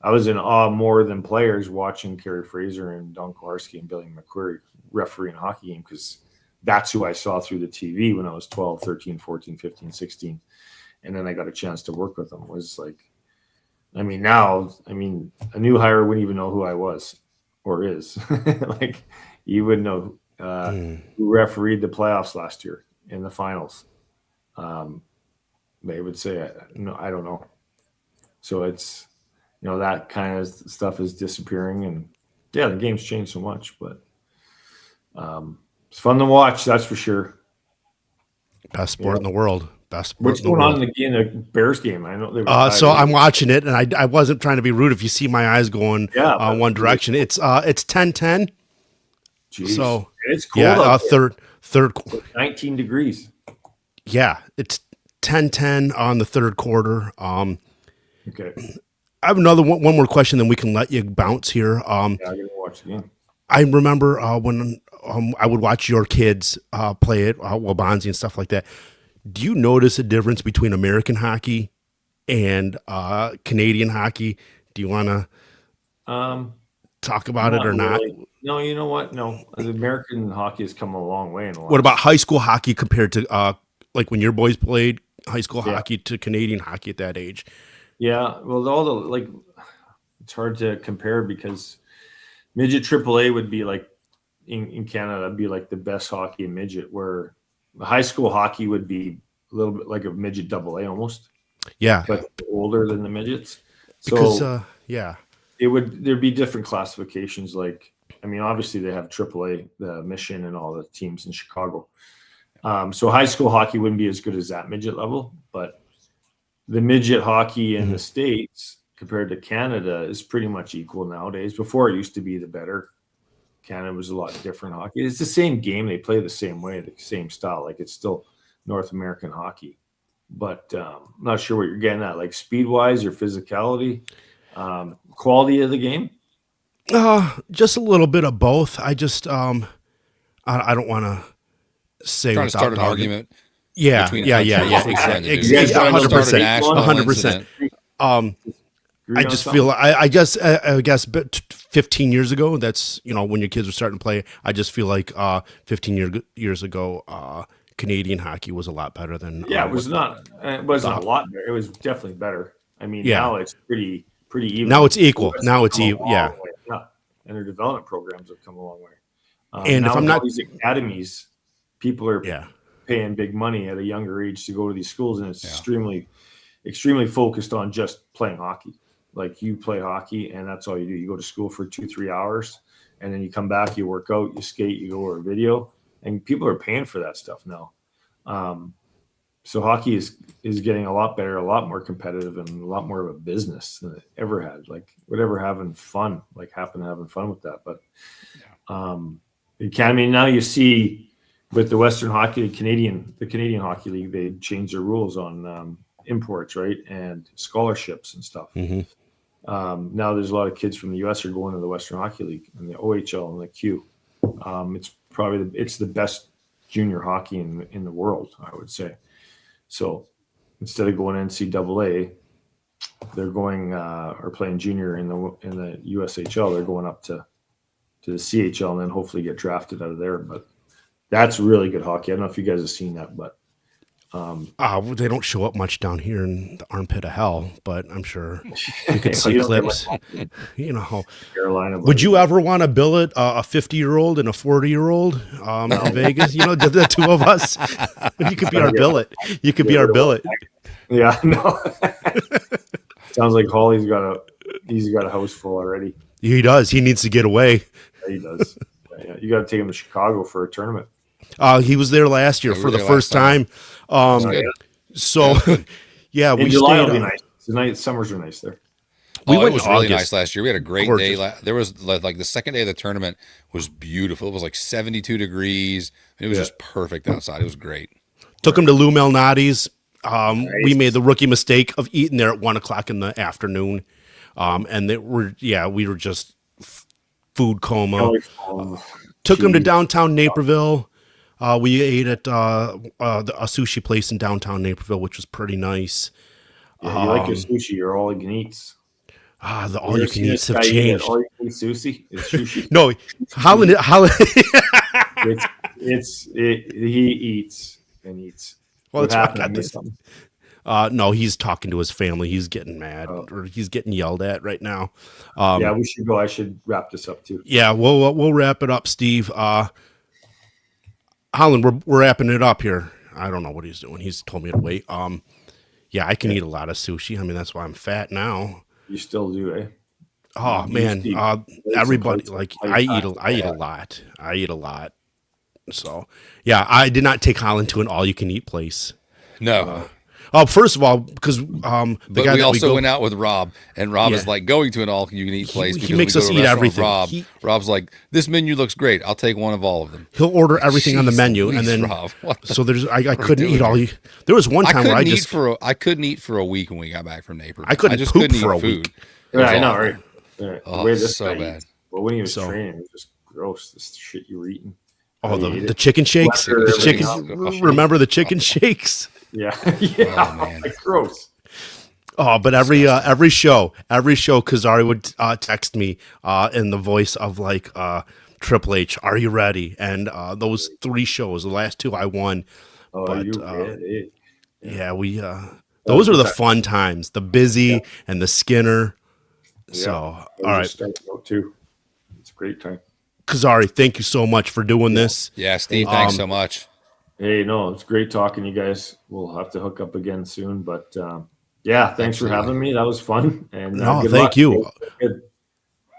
I was in awe more than players watching Kerry Fraser and Don Kowarski and Billy McQuarrie refereeing a hockey game because that's who I saw through the TV when I was 12, 13, 14, 15, 16. And then I got a chance to work with them. It was like, now, a new hire wouldn't even know who I was or is. Like, you wouldn't know who refereed the playoffs last year in the finals. They would say, no, I don't know. So it's, that kind of stuff is disappearing. And yeah, the game's changed so much, but it's fun to watch, that's for sure. Best sport in the world. Best sport. What's going on in the Bears game? I know they were so I'm watching it, and I wasn't trying to be rude. If you see my eyes going one direction, it's 10-10. Jeez. So it's cold. Yeah, third 19 degrees. Yeah, it's 10-10 on the third quarter. Okay. I have one more question, then we can let you bounce here. I gotta watch the game. I remember when I would watch your kids play it, Wabanzi and stuff like that. Do you notice a difference between American hockey and Canadian hockey? Do you want to talk about it or not? No, you know what? No, the American hockey has come a long way. What about high school hockey compared to like when your boys played high school hockey to Canadian hockey at that age? Yeah, well, it's hard to compare because midget AAA would be like in Canada, it'd be like the best hockey in midget, where the high school hockey would be a little bit like a midget AA almost. Yeah, but older than the midgets. Because there'd be different classifications. Like, obviously they have AAA, the Mission, and all the teams in Chicago. So high school hockey wouldn't be as good as that midget level, but the midget hockey in the States compared to Canada is pretty much equal nowadays. Before, it used to be the better. Canada was a lot different hockey. It's the same game. They play the same way, the same style. Like, it's still North American hockey. But I'm not sure what you're getting at, like speed-wise or physicality, quality of the game? Just a little bit of both. I just I don't want to say trying to start an argument. Yeah. Exactly. 100%. Agree I on just something? feel I guess but 15 years ago, that's when your kids were starting to play. I just feel like 15 years ago, Canadian hockey was a lot better than Yeah, it what was not. It wasn't a the lot better. It was definitely better. I mean, yeah. now it's pretty Now even. it's The equal. West Now has it's come a yeah. long way. Yeah, and their development programs have come a long way. And if Now I'm with all not these academies, people are yeah. paying big money at a younger age to go to these schools, and it's extremely focused on just playing hockey. Like you play hockey, and that's all you do. You go to school for 2-3 hours, and then you come back, you work out, you skate, you go over video, and people are paying for that stuff now. Um, so hockey is getting a lot better, a lot more competitive, and a lot more of a business than it ever had. Like whatever, having fun, like having fun with that. But the academy now you see with the Western Hockey the Canadian Hockey League, they changed their rules on imports, right, and scholarships and stuff. Hmm. Now there's a lot of kids from the U.S. are going to the Western Hockey League and the OHL and the Q. It's probably it's the best junior hockey in the world, I would say. So instead of going NCAA, they're going or playing junior in the USHL. They're going up to the CHL and then hopefully get drafted out of there. But that's really good hockey. I don't know if you guys have seen that, but They don't show up much down here in the armpit of hell, but I'm sure you could see you don't get clips. much Carolina. Would you ever want to billet a 50-year-old and a 40-year-old in Vegas? The two of us. You could be our billet. You could be our billet. Yeah, no. Sounds like he's got a house full already. He does. He needs to get away. Yeah, he does. Yeah, you got to take him to Chicago for a tournament. He was there last year for the first time. So, yeah, in we July stayed. will be nice. Tonight summers are nice there. It was really nice last year. We had a great Gorgeous. day. There was like the second day of the tournament was beautiful. It was like 72 degrees. It was just perfect outside. It was great. Took him to Lou Malnati's. We made the rookie mistake of eating there at 1:00 in the afternoon. And we were just food coma. Took him to downtown Naperville. We ate at a sushi place in downtown Naperville, which was pretty nice. Yeah, you like your sushi, you're all you can eat. The all you can eats have changed. All you can eat sushi is sushi. No, Holland. He eats and eats. Well, what that's why I happened? I got missed this. something. No, he's talking to his family. He's getting mad or he's getting yelled at right now. Yeah, we should go. I should wrap this up too. Yeah, we'll wrap it up, Steve. Holland, we're wrapping it up here. I don't know what he's doing. He's told me to wait. Yeah, I can eat a lot of sushi. I mean, that's why I'm fat now. You still do, eh? Oh man, everybody I eat a lot. I eat a lot. So yeah, I did not take Holland to an all-you-can-eat place. No. First of all, because the but guy we that also went out with Rob, and Rob is like going to an all-you-can-eat place. He because makes we go us to a eat restaurant with everything. Rob's like, this menu looks great. I'll take one of all of them. He'll order everything on the Jeez menu, Louise, and then Rob, so there's I couldn't eat all. There was one time where I couldn't eat for a week when we got back from Naperville. I couldn't just poop couldn't for eat a food. week. Yeah, I know, right? Yeah. Oh, the way this so guy bad. eats. Well, when he was training, it was just gross. This shit you were eating. Oh, the chicken shakes. Lefter, The chicken. everything Remember the chicken shakes? Yeah, yeah. Oh, man. Like, gross. Oh, but every show, Kazari would text me in the voice of like Triple H, "Are you ready?" And those 3 shows, the last 2 I won. Oh, But you ready? yeah, we those are the fun times, the busy and the Skinner. So all right, too. It's a great time. Kazari, thank you so much for doing this. Yeah, Steve, thanks so much. Hey, no, it's great talking to you guys. We'll have to hook up again soon, but yeah, thanks for having me. That was fun. And No, good thank luck. you. Good.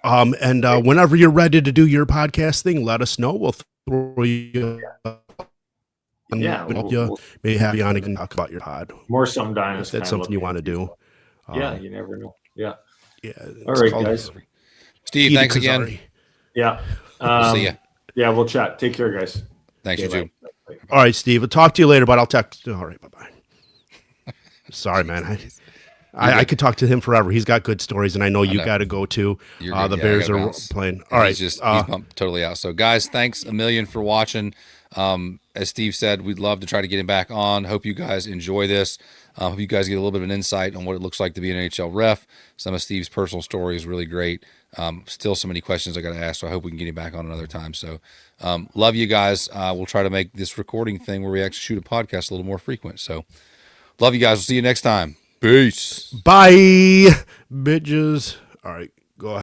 And whenever you're ready to do your podcast thing, let us know. We'll throw you. Yeah, we'll maybe have you on again and talk about your pod. More something dying. If that's something you want to do. Yeah, you never know. Yeah. Yeah. All right, guys. Steve, thanks again. Kazari. Yeah. We'll see you. Yeah, we'll chat. Take care, guys. Thanks, Okay, you too. bye. All right, Steve. I'll talk to you later, but I'll text. All right, bye-bye. Sorry, man. I could talk to him forever. He's got good stories, and I know you got to go too. The Bears are playing. All right. He's pumped totally out. So, guys, thanks a million for watching. as Steve said, we'd love to try to get him back on. Hope you guys enjoy this. Hope you guys get a little bit of an insight on what it looks like to be an NHL ref. Some of Steve's personal story is really great. Still so many questions I got to ask, so I hope we can get him back on another time. So love you guys. We'll try to make this recording thing where we actually shoot a podcast a little more frequent. So love you guys. We'll see you next time. Peace. Bye, bitches. All right.